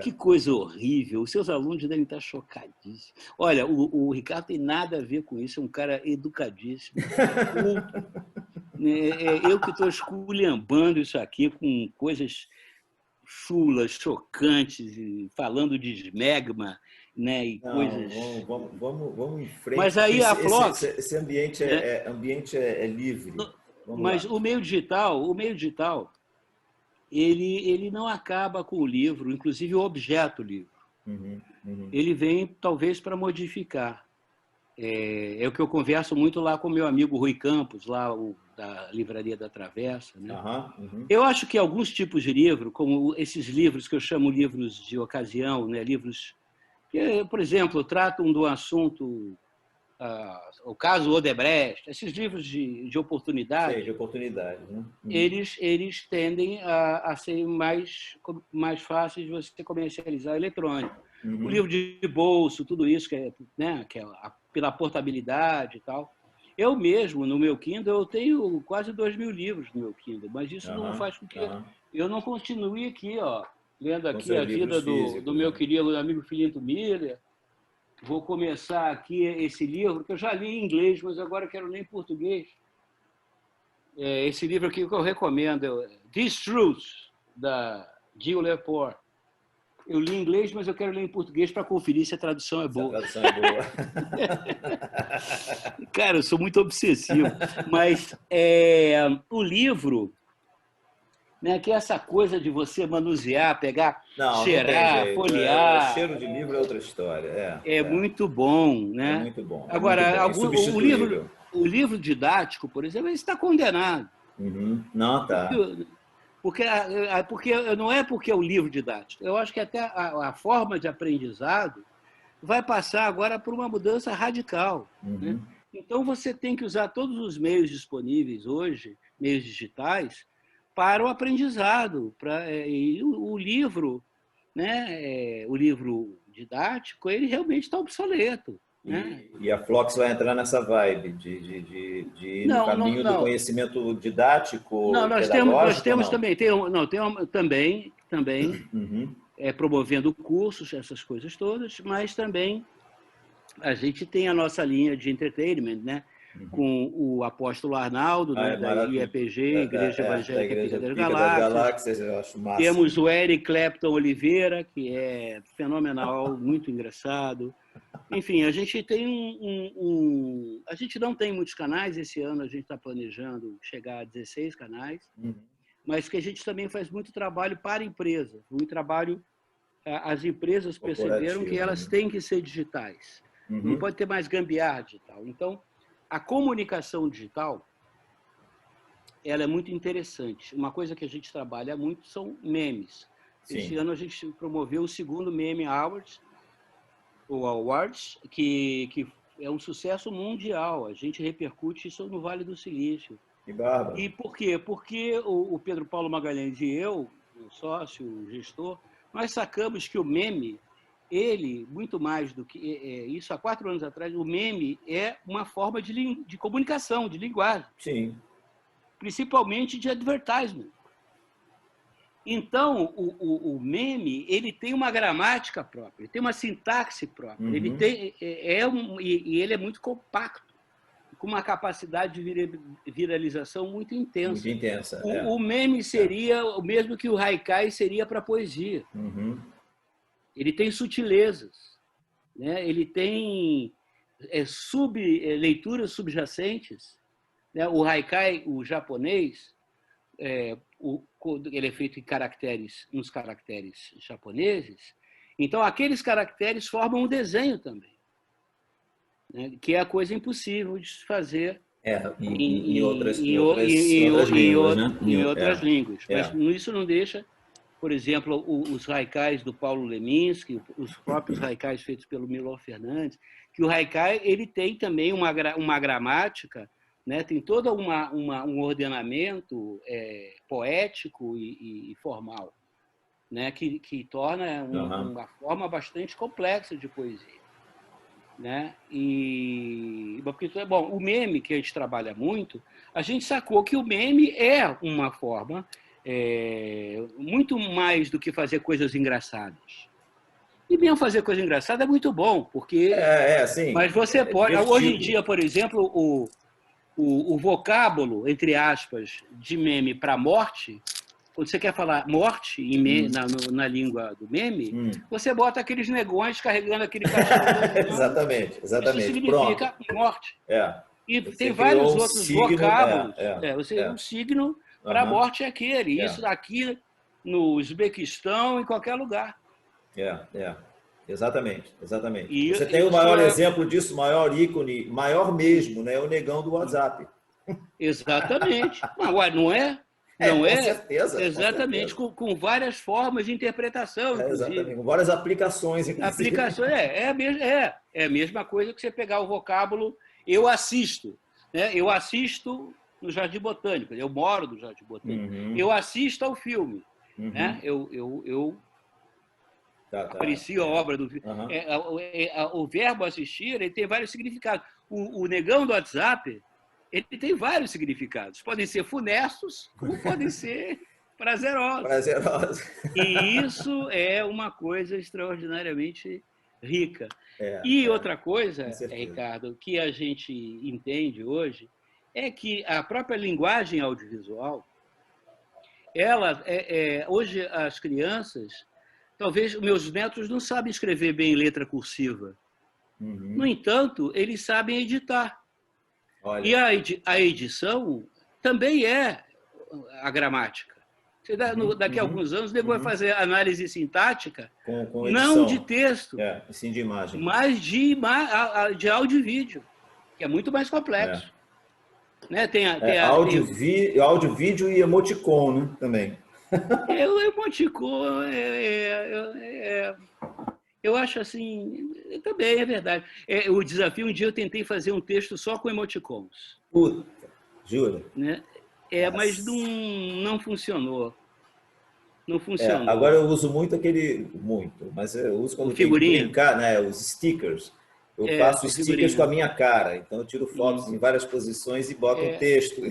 Que coisa horrível. Os seus alunos devem estar chocadíssimos. Olha, o Ricardo tem nada a ver com isso, é um cara educadíssimo. Eu que estou esculhambando isso aqui com coisas chulas, chocantes, falando de esmegma, né, e coisas... Vamos em frente. Mas aí a Phlox... Esse ambiente é livre. Mas o meio digital, ele não acaba com o livro, inclusive o objeto livro. Ele vem, talvez, para modificar. É o que eu converso muito lá com o meu amigo Rui Campos, lá da Livraria da Travessa. Né? Eu acho que alguns tipos de livro, como esses livros que eu chamo livros de ocasião, né? Livros que, por exemplo, tratam do assunto... o caso Odebrecht, esses livros de oportunidade, de oportunidade, né? Eles tendem a serem mais fáceis de você comercializar eletrônico. O livro de bolso, tudo isso que é pela portabilidade e tal. Eu mesmo, no meu Kindle, eu tenho quase 2 mil livros no meu Kindle, mas isso não faz com que eu não continue aqui, lendo aqui a vida do meu querido amigo Filinto Miller. Vou começar aqui esse livro, que eu já li em inglês, mas agora quero ler em português. Esse livro aqui que eu recomendo, These Truths, da Jill Lepore. Eu li em inglês, mas eu quero ler em português para conferir se a tradução é boa. Se a tradução é boa. Cara, eu sou muito obsessivo. Mas o livro... Né, que é essa coisa de você manusear, pegar, cheirar, folhear. O cheiro de livro é outra história. Muito bom, né? É muito bom. Agora, o livro didático, por exemplo, ele está condenado. Não, tá. Porque não é porque é o livro didático. Eu acho que até a forma de aprendizado vai passar agora por uma mudança radical. Né? Então, você tem que usar todos os meios disponíveis hoje, meios digitais, para o aprendizado. O livro, né, o livro didático, ele realmente está obsoleto. Né? E a Phlox vai entrar nessa vibe de ir no caminho do conhecimento didático? Não, nós temos também, também promovendo cursos, essas coisas todas, mas também a gente tem a nossa linha de entertainment, né? Com o apóstolo Arnaldo, da IEPG, Igreja Evangélica Pica das Galáxias. Eu acho massa. Temos o Eric Clapton Oliveira, que é fenomenal, muito engraçado. Enfim, a gente tem a gente não tem muitos canais. Esse ano a gente está planejando chegar a 16 canais, mas que a gente também faz muito trabalho para a empresa. Muito trabalho... As empresas perceberam que elas têm que ser digitais. Não pode ter mais gambiarra digital. Então, a comunicação digital, ela é muito interessante. Uma coisa que a gente trabalha muito são memes. Esse ano a gente promoveu o segundo Meme Awards, que é um sucesso mundial. A gente repercute isso no Vale do Silício. Que bárbaro. E por quê? Porque o Pedro Paulo Magalhães e eu, o sócio, o gestor, nós sacamos que o meme, ele, muito mais do que isso, há 4 anos atrás, o meme é uma forma de comunicação, de linguagem. Sim. Principalmente de advertisement. Então, o meme, ele tem uma gramática própria, ele tem uma sintaxe própria, ele tem, e ele é muito compacto. com uma capacidade de viralização muito intensa. Muito intensa. O meme seria o mesmo que o haikai seria para a poesia. Uhum. Ele tem sutilezas, né? Ele tem leituras subjacentes. Né? O haikai, o japonês, ele é feito nos caracteres japoneses. Então, aqueles caracteres formam um desenho também, né? Que é a coisa impossível de se fazer em outras línguas. Né? Em outras línguas. Mas isso não deixa, por exemplo, os haikais do Paulo Leminski, os próprios haikais feitos pelo Milor Fernandes, que o haikai ele tem também uma gramática, né? Tem todo um ordenamento poético e formal, né? que torna uma forma bastante complexa de poesia. Né? Bom, o meme, que a gente trabalha muito, a gente sacou que o meme é uma forma muito mais do que fazer coisas engraçadas. E mesmo fazer coisa engraçada é muito bom, porque... sim. Mas você pode... Hoje em dia, por exemplo, o vocábulo, entre aspas, de meme para morte, quando você quer falar morte na língua do meme, você bota aqueles negões carregando aquele cachorro. Exatamente. Isso significa morte. E você tem vários outros signo, vocábulos. Um signo para a morte é aquele. Isso aqui no Uzbequistão, em qualquer lugar. Exatamente. Você tem o maior exemplo disso, maior ícone, maior mesmo, né? O negão do WhatsApp. Exatamente. Não é? Não com certeza. Exatamente, com certeza. Com várias formas de interpretação. Exatamente, com várias aplicações. Aplicações, é a mesma coisa que você pegar o vocábulo eu assisto. Né? Eu assisto no Jardim Botânico, eu moro no Jardim Botânico. Eu assisto ao filme. Né? Eu aprecio a obra do filme. O verbo assistir ele tem vários significados. O negão do WhatsApp ele tem vários significados. Podem ser funestos, como podem ser prazerosos. E isso é uma coisa extraordinariamente rica. Outra coisa, Ricardo, que a gente entende hoje, é que a própria linguagem audiovisual, hoje as crianças, talvez meus netos não sabem escrever bem letra cursiva. No entanto, eles sabem editar. Olha. E a edição também é a gramática. Daqui a alguns anos, o nego vai fazer análise sintática, com não de texto, sim de imagem, mas de áudio e vídeo, que é muito mais complexo. Né? Áudio, vídeo e emoticon, né? Também. O emoticon eu acho assim, também é verdade. O desafio, um dia eu tentei fazer um texto só com emoticons. Puta, jura? Né? Mas não funcionou. Não funcionou. Agora eu uso muito mas eu uso quando tem que brincar, né? Os stickers. Eu faço stickers com a minha cara, então eu tiro fotos em várias posições e boto um texto.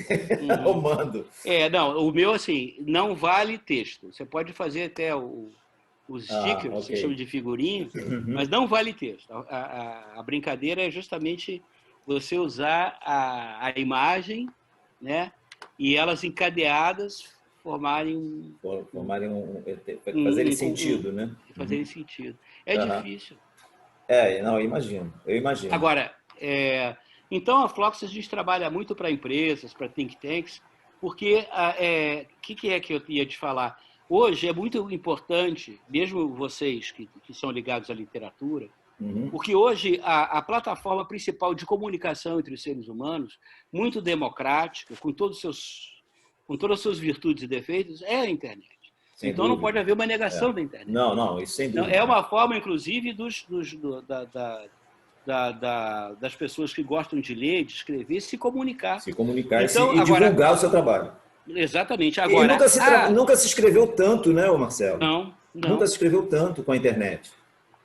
Eu mando. Não, o meu, assim, não vale texto. Você pode fazer até os stickers, que chamam de figurinha, mas não vale texto. A brincadeira é justamente você usar a imagem, né? E elas encadeadas fazerem sentido, né? Fazerem sentido. É difícil. Não, eu imagino. Agora, então a Fluxus a gente trabalha muito para empresas, para think tanks, porque que é que eu ia te falar? Hoje é muito importante, mesmo vocês que são ligados à literatura, porque hoje a plataforma principal de comunicação entre os seres humanos, muito democrática, com todas as suas virtudes e defeitos, é a internet. Então não pode haver uma negação da internet. Não, isso sem dúvida. É uma forma, inclusive, das pessoas que gostam de ler, de escrever, se comunicar. Então, e divulgar o seu trabalho. Exatamente. Agora, nunca se escreveu tanto, né, Marcelo? Não. Nunca se escreveu tanto com a internet.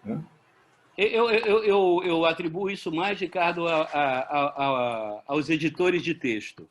Né? Eu atribuo isso mais, Ricardo, aos editores de texto.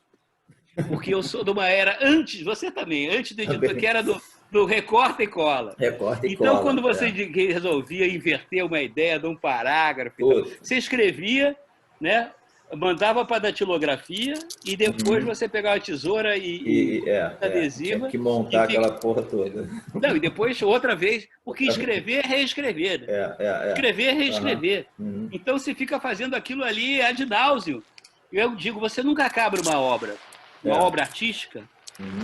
Porque eu sou de uma era antes, você também, antes do editor, que era do recorta e cola. Então, quando você resolvia inverter uma ideia de um parágrafo, você escrevia, né? mandava para a datilografia e depois você pegava a tesoura e adesiva. Tinha que montar aquela porra toda. Não, e depois outra vez, porque escrever é reescrever. Né? Escrever é reescrever. Então você fica fazendo aquilo ali ad nauseam. Eu digo, você nunca acaba uma obra artística,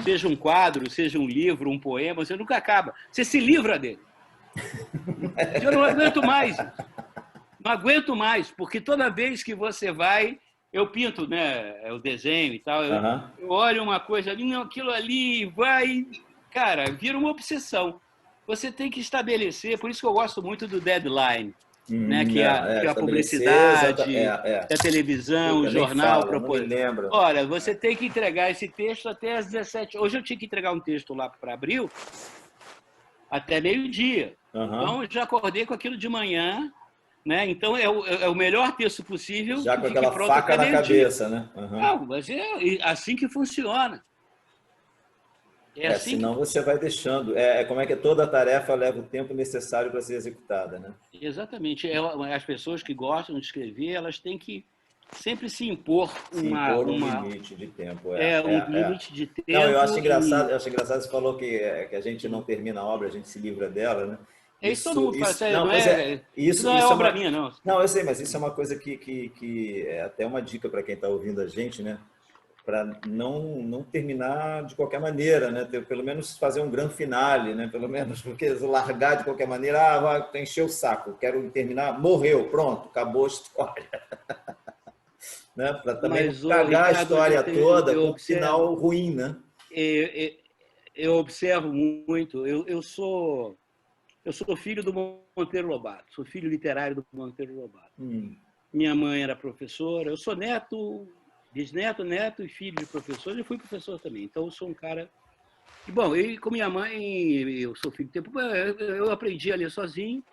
seja um quadro, seja um livro, um poema, você nunca acaba. Você se livra dele. Eu não aguento mais. Não aguento mais, porque toda vez que você vai, eu pinto, né, o desenho e tal, eu olho uma coisa ali, não, aquilo ali vai, cara, vira uma obsessão. Você tem que estabelecer, por isso que eu gosto muito do deadline, né, que é a publicidade, a televisão, o jornal propõe. Olha, você tem que entregar esse texto até às 17. Hoje eu tinha que entregar um texto lá para abril, até meio-dia. Então, eu já acordei com aquilo de manhã. Né? Então, é o melhor texto possível. Já com aquela faca na cabeça, né? Não, mas é assim que funciona. Assim senão você vai deixando. Como é que toda tarefa leva o tempo necessário para ser executada, né? Exatamente. As pessoas que gostam de escrever, elas têm que sempre se impor um limite de tempo. Limite de tempo. Não, eu acho engraçado você falou que a gente não termina a obra, a gente se livra dela, né? Isso todo mundo faz, isso não é obra minha, não. Não, eu sei, mas isso é uma coisa que é até uma dica para quem está ouvindo a gente, né? Para não terminar de qualquer maneira, né? Pelo menos fazer um grande finale, né? Pelo menos, porque largar de qualquer maneira, vai encher o saco, quero terminar, morreu, pronto, acabou a história. Né? Para também não cagar a história toda com um final ruim, né? Eu observo muito, eu sou filho do Monteiro Lobato, sou filho literário do Monteiro Lobato. Minha mãe era professora, eu sou neto, bisneto, neto e filho de professor, e fui professor também. Então, eu sou um cara... E, bom, com minha mãe, eu sou filho de tempo, eu aprendi a ler sozinho,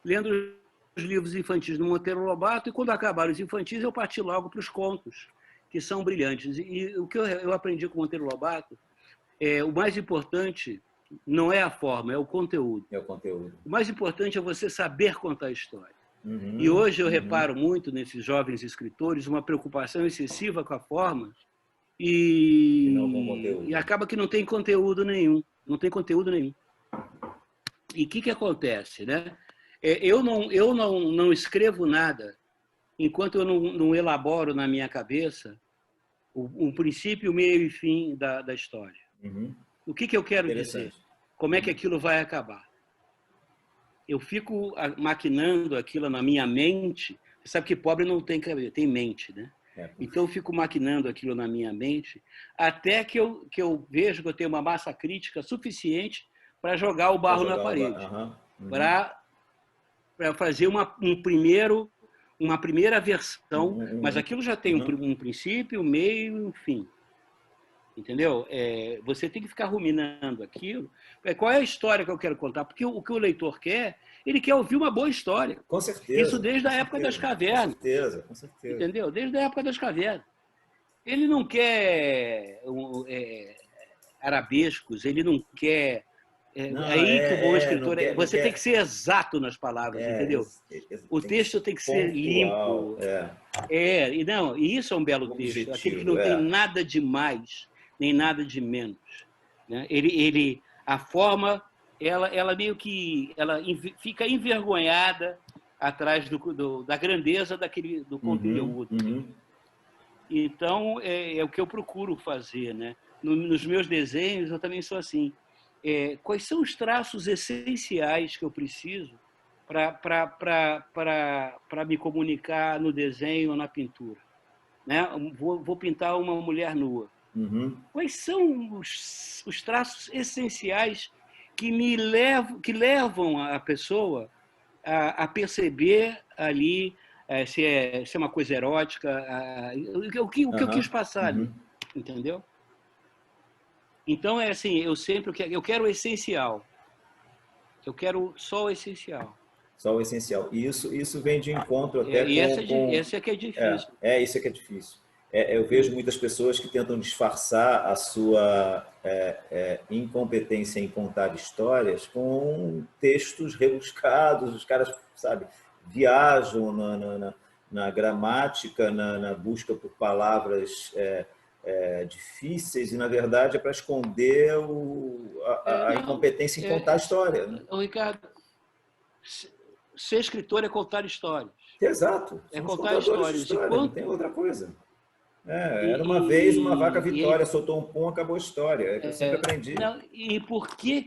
lendo os livros infantis do Monteiro Lobato, e quando acabaram os infantis, eu parti logo para os contos, que são brilhantes. E o que eu aprendi com o Monteiro Lobato, o mais importante... não é a forma, é o conteúdo. O mais importante é você saber contar a história. E hoje eu reparo muito nesses jovens escritores uma preocupação excessiva com a forma e acaba que não tem conteúdo nenhum. Não tem conteúdo nenhum. E o que acontece? Né? Eu não escrevo nada enquanto eu não elaboro na minha cabeça o princípio, o meio e fim da história. O que eu quero dizer? Como é que aquilo vai acabar? Eu fico maquinando aquilo na minha mente. Você sabe que pobre não tem cabeça, tem mente, né? Então eu fico maquinando aquilo na minha mente até que eu vejo que eu tenho uma massa crítica suficiente para jogar o barro na parede, para fazer uma primeira versão, mas aquilo já tem um princípio, um meio e um fim. Entendeu? Você tem que ficar ruminando aquilo. Qual é a história que eu quero contar? Porque o que o leitor quer, ele quer ouvir uma boa história. Com certeza. Isso desde a época das cavernas. Com certeza. Entendeu? Desde a época das cavernas. Ele não quer arabescos, ele não quer... aí que o bom escritor você tem que ser exato nas palavras, entendeu? O texto tem que ser limpo. E isso é um belo texto. Aquele que não tem nada de mais, nem nada de menos. Né? A forma, ela meio que fica envergonhada atrás da grandeza do conteúdo. Então, é o que eu procuro fazer. Né? Nos meus desenhos, eu também sou assim. Quais são os traços essenciais que eu preciso para me comunicar no desenho ou na pintura? Né? Vou pintar uma mulher nua. Quais são os traços essenciais que levam a pessoa a perceber ali se é uma coisa erótica, o que eu quis passar ali, entendeu? Então, assim, eu quero o essencial. Eu quero só o essencial. Só o essencial. E isso vem de encontro até Esse é que é difícil. Isso é que é difícil. Eu vejo muitas pessoas que tentam disfarçar a sua incompetência em contar histórias com textos rebuscados. Os caras, sabe, viajam na gramática, na busca por palavras difíceis, e, na verdade, é para esconder a incompetência em contar a história. Né? Ricardo, ser escritor é contar histórias. Exato. É contar histórias. De história, não tem outra coisa. Era uma vez uma vaca Vitória, soltou um pum, acabou a história. É que eu sempre aprendi. E por que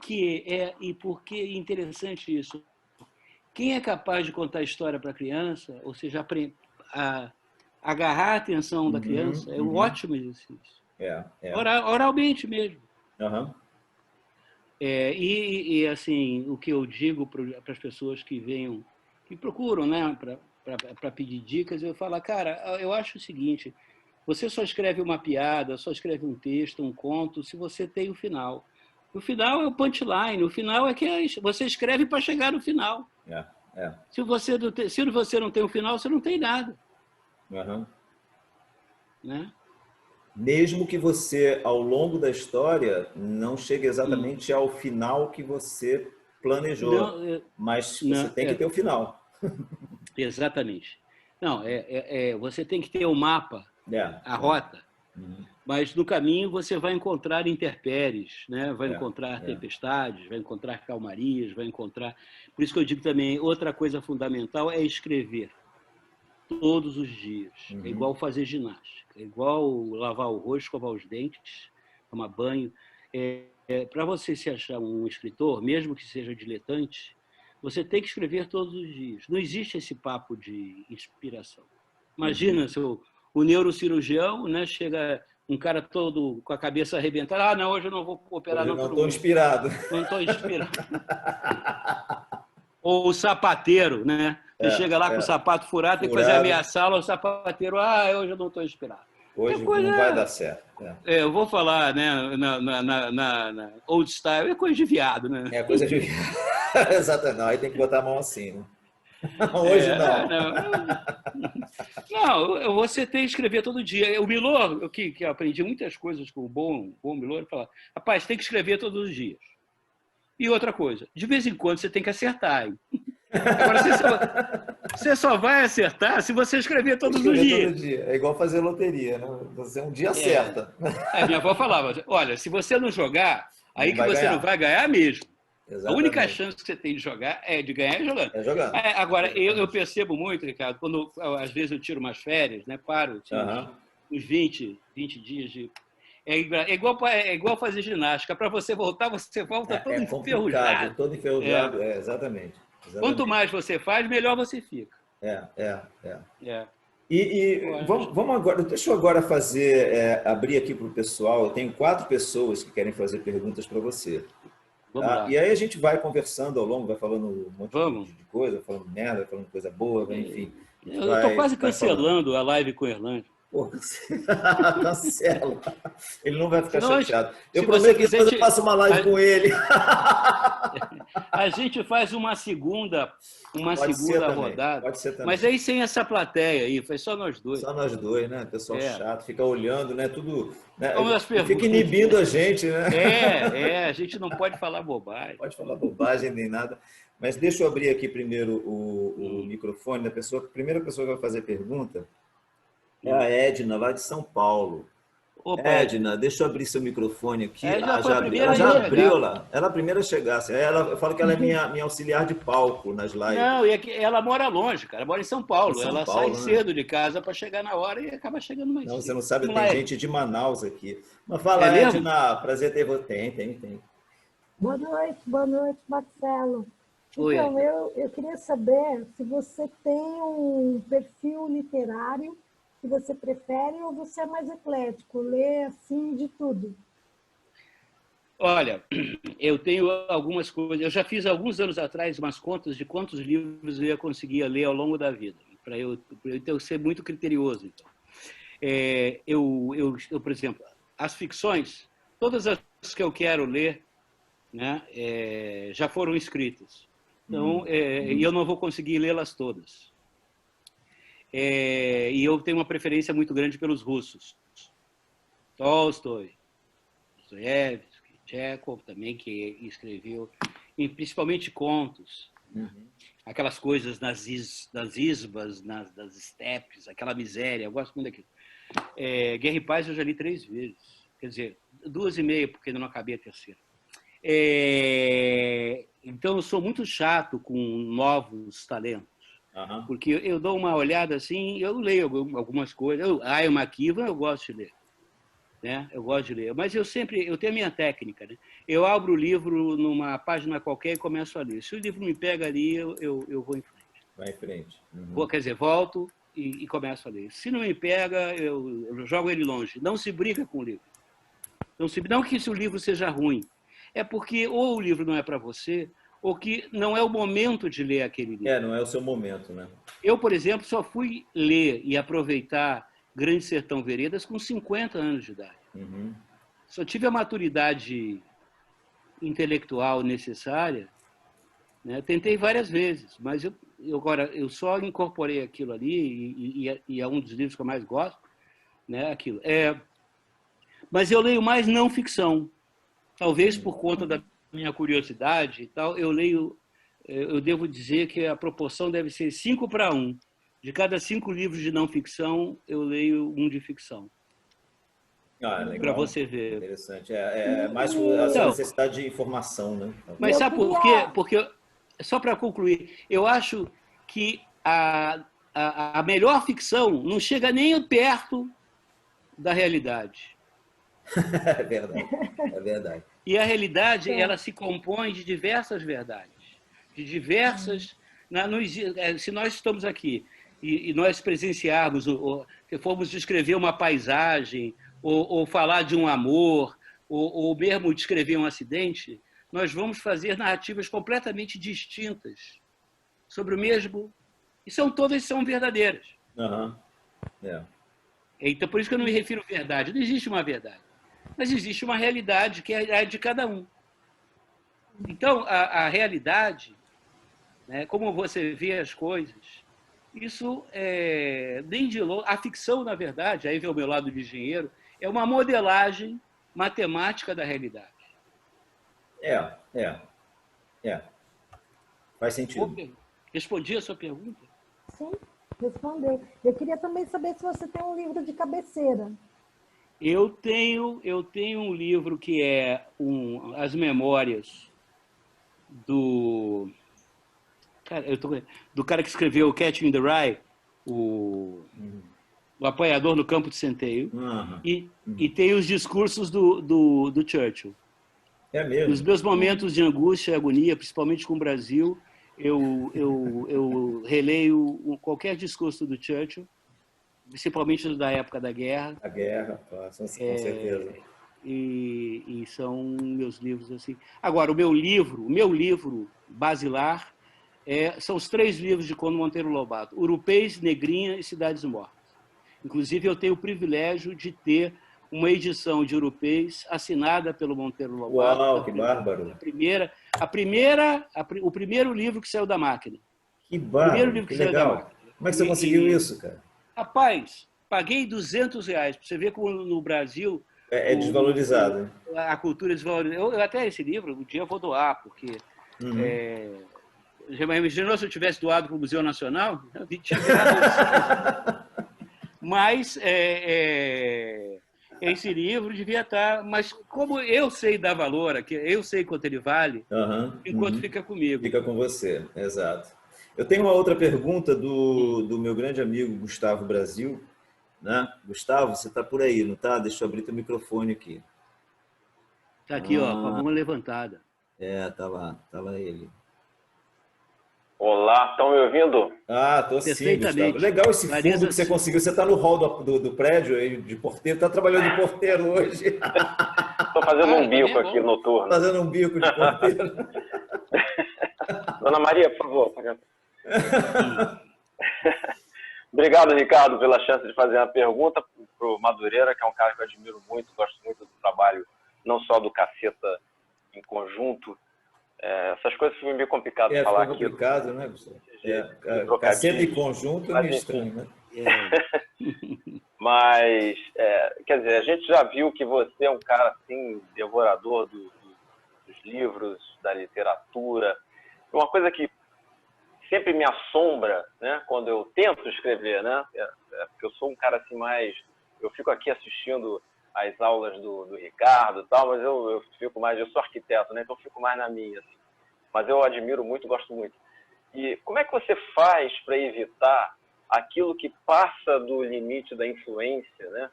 é interessante isso? Quem é capaz de contar história para a criança, ou seja, agarrar a atenção da criança, é um ótimo exercício. Oralmente mesmo. E assim, o que eu digo para as pessoas que venham, que procuram, né, para pedir dicas, eu falo, cara, eu acho o seguinte: você só escreve uma piada, só escreve um texto, um conto, se você tem o final. O final é o punchline, o final é que você escreve para chegar no final. Se você não tem o final, você não tem nada. Né? Mesmo que você, ao longo da história, não chegue exatamente ao final que você planejou, mas você tem que ter o final. Exatamente. Não, você tem que ter o mapa, a rota, mas no caminho você vai encontrar intempéries, né? Vai encontrar tempestades, vai encontrar calmarias, vai encontrar... Por isso que eu digo também, outra coisa fundamental é escrever todos os dias. É igual fazer ginástica, é igual lavar o rosto, escovar os dentes, tomar banho. Para você se achar um escritor, mesmo que seja diletante, você tem que escrever todos os dias. Não existe esse papo de inspiração. Imagina se o neurocirurgião, né, chega um cara todo com a cabeça arrebentada, não, hoje eu não vou operar. Hoje não estou inspirado. Não estou inspirado. Ou o sapateiro, né? Você chega lá com o sapato furado, tem que fazer a meia sala, o sapateiro, hoje eu não estou inspirado. Hoje não vai dar certo. Eu vou falar, né, na old style, é coisa de viado, né? É coisa de viado. Exatamente. Não, aí tem que botar a mão assim, né? Hoje não, você tem que escrever todo dia. O Milor, que aprendi muitas coisas com o bom Milor, ele fala, rapaz, tem que escrever todos os dias. E outra coisa, de vez em quando você tem que acertar. Hein? Agora, você só vai acertar se você escrever todos os dias. Todo dia. É igual fazer loteria, né? Você um dia acerta. Minha avó falava, olha, se você não jogar, aí que você não vai ganhar mesmo. Exatamente. A única chance que você tem de jogar de ganhar é jogando. Jogando. Agora, eu percebo muito, Ricardo, quando às vezes eu tiro umas férias, né, paro, uns 20 dias de... É igual fazer ginástica. Para você voltar, você volta todo enferrujado. Todo enferrujado, exatamente. Quanto mais você faz, melhor você fica. E vamos agora, deixa eu agora abrir aqui para o pessoal. Eu tenho 4 pessoas que querem fazer perguntas para você. E aí a gente vai conversando ao longo, vai falando um monte de coisa, falando merda, vai falando coisa boa, enfim. Eu estou quase cancelando a live com o Erlândio. Pô, cancela. Ele não vai ficar chateado. Eu prometo que depois eu faço uma live com ele. A gente faz uma segunda rodada. Pode ser também. Mas aí sem essa plateia aí, foi só nós dois. Só nós dois, né? Pessoal chato, fica olhando, né? Tudo. Né? Fica inibindo a gente, né? A gente não pode falar bobagem. Não pode falar bobagem nem nada. Mas deixa eu abrir aqui primeiro o microfone da pessoa. A primeira pessoa que vai fazer pergunta é a Edna, lá de São Paulo. Opa, Edna, deixa eu abrir seu microfone aqui. Ela já abriu lá. Ela é a primeira a chegar. Eu falo que ela é minha auxiliar de palco nas lives. Não, ela mora longe, cara. Ela mora em São Paulo. Ela sai cedo de casa para chegar na hora e acaba chegando mais cedo. Você não sabe, tem gente de Manaus aqui. Mas fala, Edna, prazer ter você. Tem. Boa noite, Marcelo. Oi, então, eu queria saber se você tem um perfil literário que você prefere ou você é mais eclético, lê assim de tudo? Olha, eu tenho algumas coisas. Eu já fiz alguns anos atrás umas contas de quantos livros eu ia conseguir ler ao longo da vida, para eu ser muito criterioso. Então. Por exemplo, as ficções, todas as que eu quero ler, né, já foram escritas. Então, eu não vou conseguir lê-las todas. E eu tenho uma preferência muito grande pelos russos. Tolstói, Dostoiévski, Chekhov também, que escreveu, principalmente contos. aquelas coisas nas isbas, nas estepes, aquela miséria. Eu gosto muito daquilo. Guerra e Paz eu já li 3 vezes. Quer dizer, 2,5, porque ainda não acabei a terceira. Então, eu sou muito chato com novos talentos. Porque eu dou uma olhada assim, eu leio algumas coisas. Ian McEwan eu gosto de ler. Né? Eu gosto de ler. Mas eu tenho a minha técnica. Né? Eu abro o livro numa página qualquer e começo a ler. Se o livro me pega ali, eu vou em frente. Vai em frente. Uhum. Quer dizer, volto e começo a ler. Se não me pega, eu jogo ele longe. Não se briga com o livro. Não que se o livro seja ruim. É porque ou o livro não é para você, ou que não é o momento de ler aquele livro. Não é o seu momento, né? Eu, por exemplo, só fui ler e aproveitar Grande Sertão Veredas com 50 anos de idade. Uhum. Só tive a maturidade intelectual necessária, né? Tentei várias vezes, mas eu só incorporei aquilo ali e é um dos livros que eu mais gosto, né? Aquilo. Mas eu leio mais não ficção. Talvez por conta da minha curiosidade e tal, eu devo dizer que a proporção deve ser 5:1. De cada 5 livros de não ficção, eu leio um de ficção. Para você ver. Interessante. Mais essa necessidade de informação, né? Mas sabe por quê? Porque, só para concluir, eu acho que a melhor ficção não chega nem perto da realidade. É verdade, é verdade. E a realidade, ela se compõe de diversas verdades, de diversas... Se nós estamos aqui e nós presenciarmos, ou formos descrever uma paisagem, ou falar de um amor, ou mesmo descrever um acidente, nós vamos fazer narrativas completamente distintas sobre o mesmo... E todas são verdadeiras. Uhum. Então, por isso que eu não me refiro à verdade. Não existe uma verdade. Mas existe uma realidade que é a de cada um. Então, a realidade, né, como você vê as coisas, isso nem de longe. A ficção, na verdade, aí vem o meu lado de engenheiro, é uma modelagem matemática da realidade. Faz sentido. Respondi a sua pergunta? Sim, respondeu. Eu queria também saber se você tem um livro de cabeceira. Eu tenho um livro que é As Memórias do cara que escreveu Catching the Rye, o apanhador no campo de centeio, e tem os discursos do Churchill. É mesmo? Nos meus momentos de angústia e agonia, principalmente com o Brasil, eu releio qualquer discurso do Churchill, principalmente da época da guerra. A guerra, com certeza. E são meus livros assim. Agora, o meu livro basilar são os 3 livros de Conde Monteiro Lobato: Urupês, Negrinha e Cidades Mortas. Inclusive, eu tenho o privilégio de ter uma edição de Urupês assinada pelo Monteiro Lobato. Uau, que bárbaro! O primeiro livro que saiu da máquina. Que bárbaro, que legal. Como é que você conseguiu isso, cara? Rapaz, paguei R$200 para você ver como no Brasil é desvalorizado. A cultura é desvalorizada. Eu até esse livro um dia eu vou doar, porque já imaginou se eu tivesse doado para o Museu Nacional? Eu tinha virado. Mas esse livro devia estar... Mas como eu sei dar valor aqui, eu sei quanto ele vale, enquanto fica comigo. Fica com você, exato. Eu tenho uma outra pergunta do meu grande amigo Gustavo Brasil. Né? Gustavo, você está por aí, não está? Deixa eu abrir teu microfone aqui. Está aqui, ó, com a mão levantada. Tá lá ele. Olá, estão me ouvindo? Estou sim, Gustavo. Legal esse fundo que você conseguiu. Você está no hall do prédio aí, de porteiro, está trabalhando de porteiro hoje. Estou fazendo um bico aqui noturno. Fazendo um bico de porteiro. Dona Maria, por favor. Obrigado, Ricardo, pela chance de fazer uma pergunta para o Madureira, que é um cara que eu admiro muito, gosto muito do trabalho, não só do Caceta em conjunto. Essas coisas são meio complicadas de falar aqui. É complicado, né, Gustavo? Caceta em conjunto é meio estranho, né? Mas, quer dizer, a gente já viu que você é um cara, assim, devorador dos livros, da literatura. Uma coisa que sempre me assombra, né, quando eu tento escrever, né, porque eu sou um cara assim mais... Eu fico aqui assistindo as aulas do Ricardo e tal, mas eu fico mais... Eu sou arquiteto, né, então eu fico mais na minha, assim. Mas eu admiro muito, gosto muito. E como é que você faz para evitar aquilo que passa do limite da influência, né,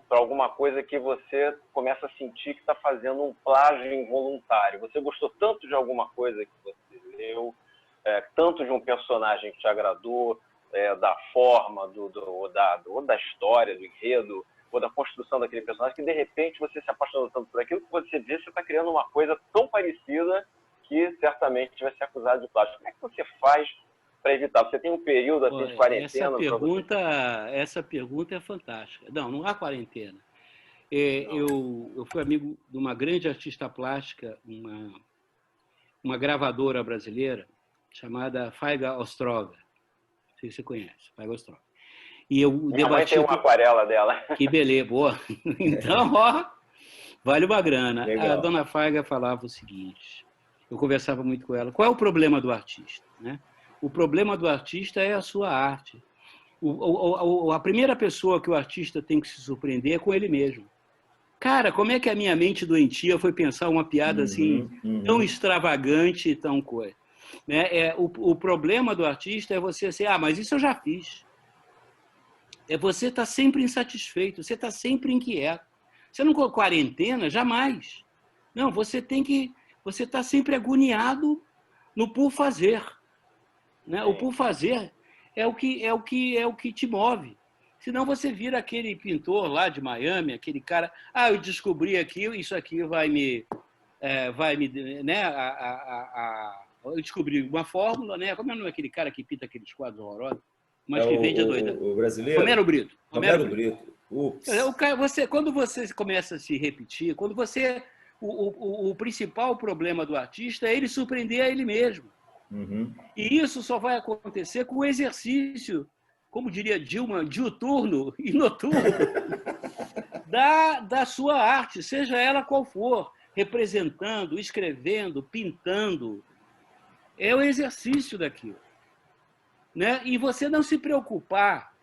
para alguma coisa que você começa a sentir que está fazendo um plágio involuntário? Você gostou tanto de alguma coisa que você leu, tanto de um personagem que te agradou, da forma, ou da história, do enredo, ou da construção daquele personagem, que de repente você se apaixonou tanto por aquilo que você vê, você está criando uma coisa tão parecida que certamente vai ser acusado de plágio. Como é que você faz para evitar? Você tem um período assim, de quarentena? Essa pergunta é fantástica. Não há quarentena. Eu fui amigo de uma grande artista plástica, uma gravadora brasileira, chamada Faiga Ostrova. Não sei se você conhece, Faiga Ostrova. E eu Minha mãe tem uma aquarela dela. Que beleza, boa. Então, ó, vale uma grana. Legal. A dona Faiga falava o seguinte, eu conversava muito com ela, qual é o problema do artista, né? O problema do artista é a sua arte. A primeira pessoa que o artista tem que se surpreender é com ele mesmo. Cara, como é que a minha mente doentia foi pensar uma piada assim, tão extravagante e tão coisa? Né? O problema do artista é você assim, mas isso eu já fiz. Você está sempre insatisfeito, você está sempre inquieto. Você não quarentena? Jamais. Não, você está sempre agoniado no por fazer. Né? O por fazer é o que te move. Senão você vira aquele pintor lá de Miami, aquele cara, eu descobri aqui, isso aqui vai me né? Eu descobri uma fórmula, né? Como é o nome daquele cara que pinta aqueles quadros horrorosos? Mas que vende a doida. O brasileiro? Romero Brito. Romero Brito. Quando você começa a se repetir, quando você... O principal problema do artista é ele surpreender a ele mesmo. E isso só vai acontecer com o exercício, como diria Dilma, diuturno e noturno da sua arte, seja ela qual for, representando, escrevendo, pintando. É o exercício daquilo. Né? E você não se preocupar,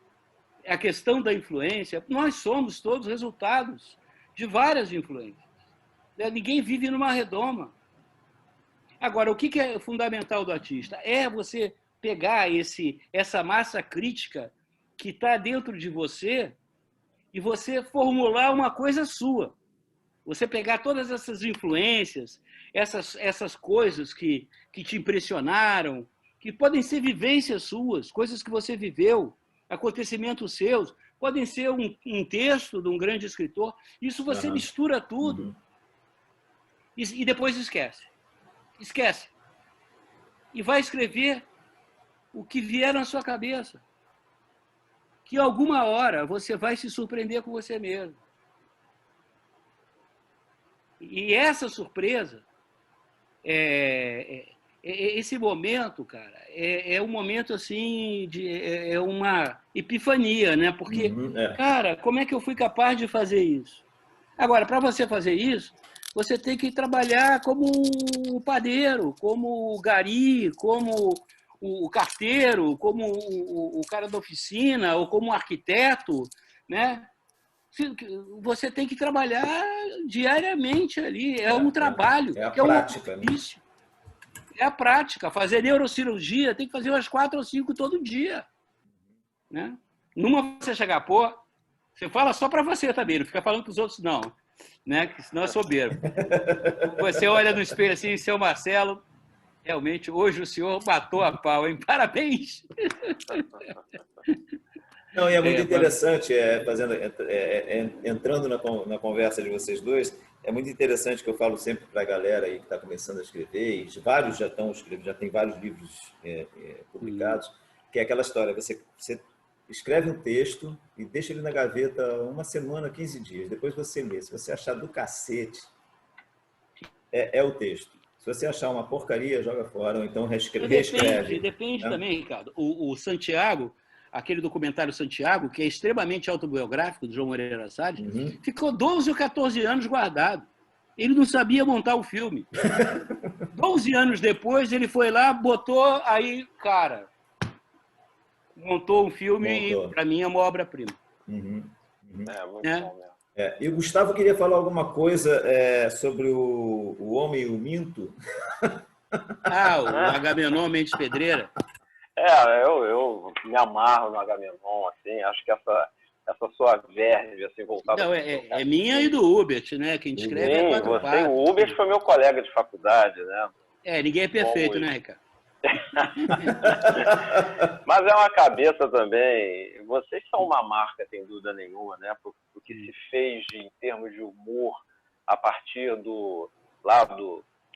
a questão da influência, nós somos todos resultados de várias influências. Ninguém vive numa redoma. Agora, o que é fundamental do artista? É você pegar essa massa crítica que está dentro de você e você formular uma coisa sua. Você pegar todas essas influências, essas coisas que te impressionaram, que podem ser vivências suas, coisas que você viveu, acontecimentos seus, podem ser um texto de um grande escritor. Isso você mistura tudo e depois esquece. Esquece. E vai escrever o que vier na sua cabeça. Que alguma hora você vai se surpreender com você mesmo. E essa surpresa, esse momento, cara, é um momento assim, é uma epifania, né? Porque, cara, como é que eu fui capaz de fazer isso? Agora, para você fazer isso, você tem que trabalhar como o padeiro, como o gari, como o carteiro, como o cara da oficina, ou como um arquiteto, né? Você tem que trabalhar diariamente ali. É um trabalho. É a prática. É a prática. Fazer neurocirurgia tem que fazer umas 4 ou 5 todo dia. Né? Numa você chegar, você fala só para você também, não fica falando para os outros, não. Né? Que senão é soberbo. Você olha no espelho assim, seu Marcelo, realmente, hoje o senhor matou a pau, hein? Parabéns! Não, e é muito interessante, entrando na conversa de vocês dois, é muito interessante que eu falo sempre para a galera aí que está começando a escrever, e vários já estão escrevendo, já tem vários livros publicados, que é aquela história, você escreve um texto e deixa ele na gaveta 1 semana, 15 dias, depois você lê. Se você achar do cacete, é o texto. Se você achar uma porcaria, joga fora, ou então reescreve. Depende também, Ricardo. O Santiago, aquele documentário Santiago, que é extremamente autobiográfico, do João Moreira Salles, ficou 12 ou 14 anos guardado. Ele não sabia montar o filme. 12 anos depois, ele foi lá, botou, aí, cara, montou um filme e, para mim, é uma obra-prima. Uhum. Muito bom mesmo. E o Gustavo queria falar alguma coisa sobre o Homem e o Minto. O Agamenon Mendes Pedreira. Eu me amarro no Agamenon, assim, acho que essa sua verve, assim, voltada... Não, é minha e do Hubert, né? Quem escreve é Quatro Patas. O Hubert foi meu colega de faculdade, né? Ninguém é perfeito, né, Ricardo? Mas é uma cabeça também. Vocês são uma marca, sem dúvida nenhuma, né? O que se fez em termos de humor a partir do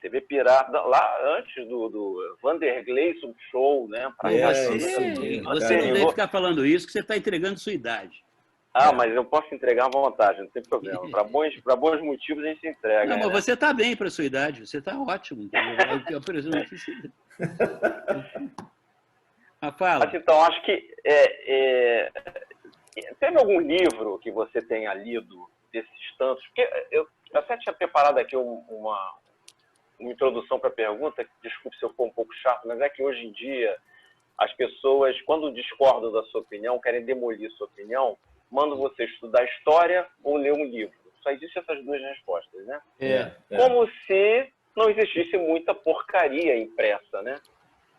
TV Pirata, lá antes do Vanderlei Show, né? Você não deve ficar falando isso, que você está entregando sua idade. Mas eu posso entregar à vontade, não tem problema. Para bons motivos a gente se entrega. Não, mas você está bem para a sua idade, você está ótimo. Fala. Mas, então, acho que teve algum livro que você tenha lido desses tantos? Porque eu até tinha preparado aqui uma introdução para a pergunta, desculpe se eu for um pouco chato, mas é que hoje em dia as pessoas, quando discordam da sua opinião, querem demolir sua opinião, mandam você estudar história ou ler um livro. Só existem essas duas respostas, né? Como se não existisse muita porcaria impressa, né?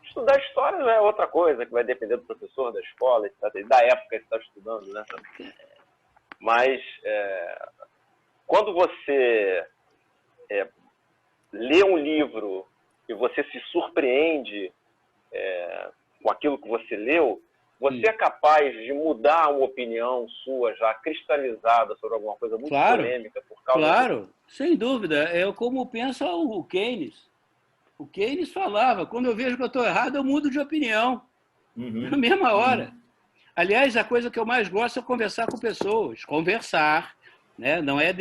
Estudar história já é outra coisa, que vai depender do professor, da escola, etc., da época que você está estudando, né? Mas quando você lê um livro e você se surpreende com aquilo que você leu, você é capaz de mudar uma opinião sua já cristalizada sobre alguma coisa muito polêmica por causa disso? Sem dúvida. É como pensa o Keynes. O Keynes falava, quando eu vejo que eu estou errado, eu mudo de opinião. Na mesma hora. Aliás, a coisa que eu mais gosto é conversar com pessoas. Conversar, né? Não é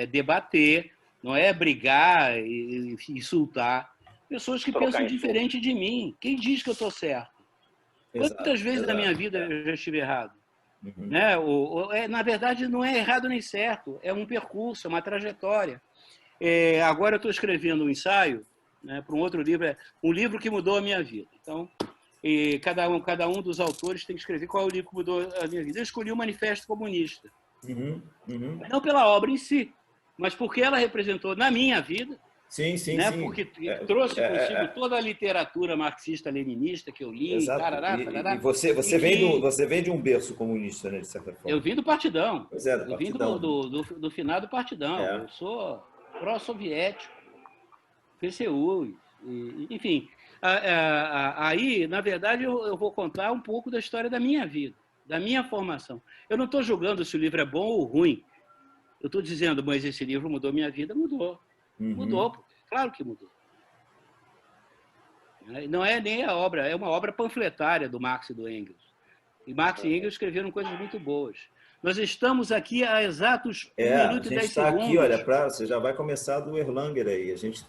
debater, não é brigar e insultar. Pessoas que pensam diferente de mim. Quem diz que eu estou certo? Quantas vezes na minha vida eu já estive errado? Né? Na verdade, não é errado nem certo. É um percurso, é uma trajetória. Agora eu estou escrevendo um ensaio, né, para um outro livro, um livro que mudou a minha vida. Então, cada um dos autores tem que escrever qual é o livro que mudou a minha vida. Eu escolhi o Manifesto Comunista. Não pela obra em si, mas porque ela representou na minha vida. Sim. Porque trouxe consigo toda a literatura marxista-leninista que eu li. Exato. E você vem de um berço comunista, né, de certa forma. Eu vim do Partidão. Pois é, eu vim do finado Partidão. Eu sou pró-soviético, PCU, enfim. Aí, na verdade, eu vou contar um pouco da história da minha vida, da minha formação. Eu não estou julgando se o livro é bom ou ruim. Eu estou dizendo, mas esse livro mudou minha vida, mudou. Mudou, claro que mudou. Não é nem a obra, é uma obra panfletária do Marx e do Engels. E Marx e Engels escreveram coisas muito boas. Nós estamos aqui há exatos 1 minuto e 10 segundos. A gente está aqui, olha, você já vai começar do Erlanger aí. A gente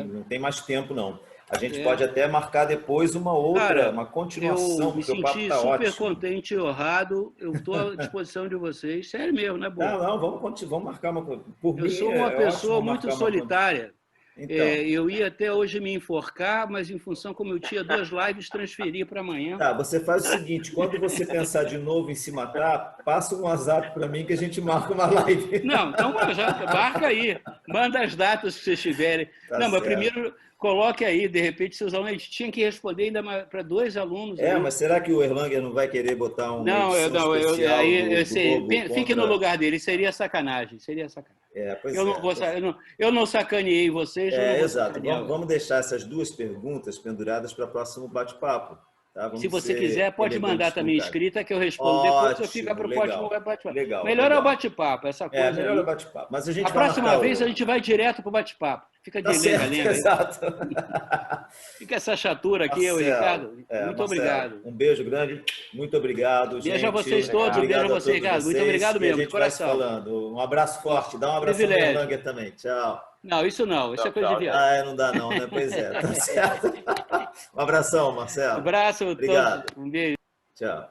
não tem mais tempo, não. A gente pode até marcar depois uma outra, uma continuação, porque o papo está ótimo. Eu me senti super contente e honrado. Eu estou à disposição de vocês. Sério mesmo, não é bom? Não, vamos marcar uma coisa. Eu sou uma pessoa muito solitária. Então. Eu ia até hoje me enforcar, mas em função como eu tinha 2 lives, transferi para amanhã. Tá, você faz o seguinte, quando você pensar de novo em se matar, passa um WhatsApp para mim que a gente marca uma live. Não, então já marca aí. Manda as datas que vocês tiverem. Tá mas certo. Primeiro coloque aí, de repente, seus alunos tinham que responder ainda para 2 alunos. Mas será que o Erlanger não vai querer botar um eu sei. Fique no lugar dele, seria sacanagem. Eu não sacaneei vocês. Exato. Vamos deixar essas 2 perguntas penduradas para o próximo bate-papo. Tá? Se você quiser, pode mandar também escrita que eu respondo. Depois eu fico para o próximo bate-papo. Melhor é o bate-papo, essa coisa. Melhor é o bate-papo. Mas a próxima vez a gente vai direto para o bate-papo. Fica de lenga-lenga. Exato. Fica essa chatura aqui, Ricardo. Muito obrigado. Um beijo grande. Muito obrigado, gente. Beijo a vocês todos. Um beijo a você, Ricardo. Muito obrigado mesmo, de coração. Um abraço forte. Dá um abraço no Erlanger também. Tchau. Não, isso não. Isso é coisa de viagem. Não dá não, né? Pois é. Tá certo. Um abração, Marcelo. Um abraço. Obrigado. Um beijo. Tchau.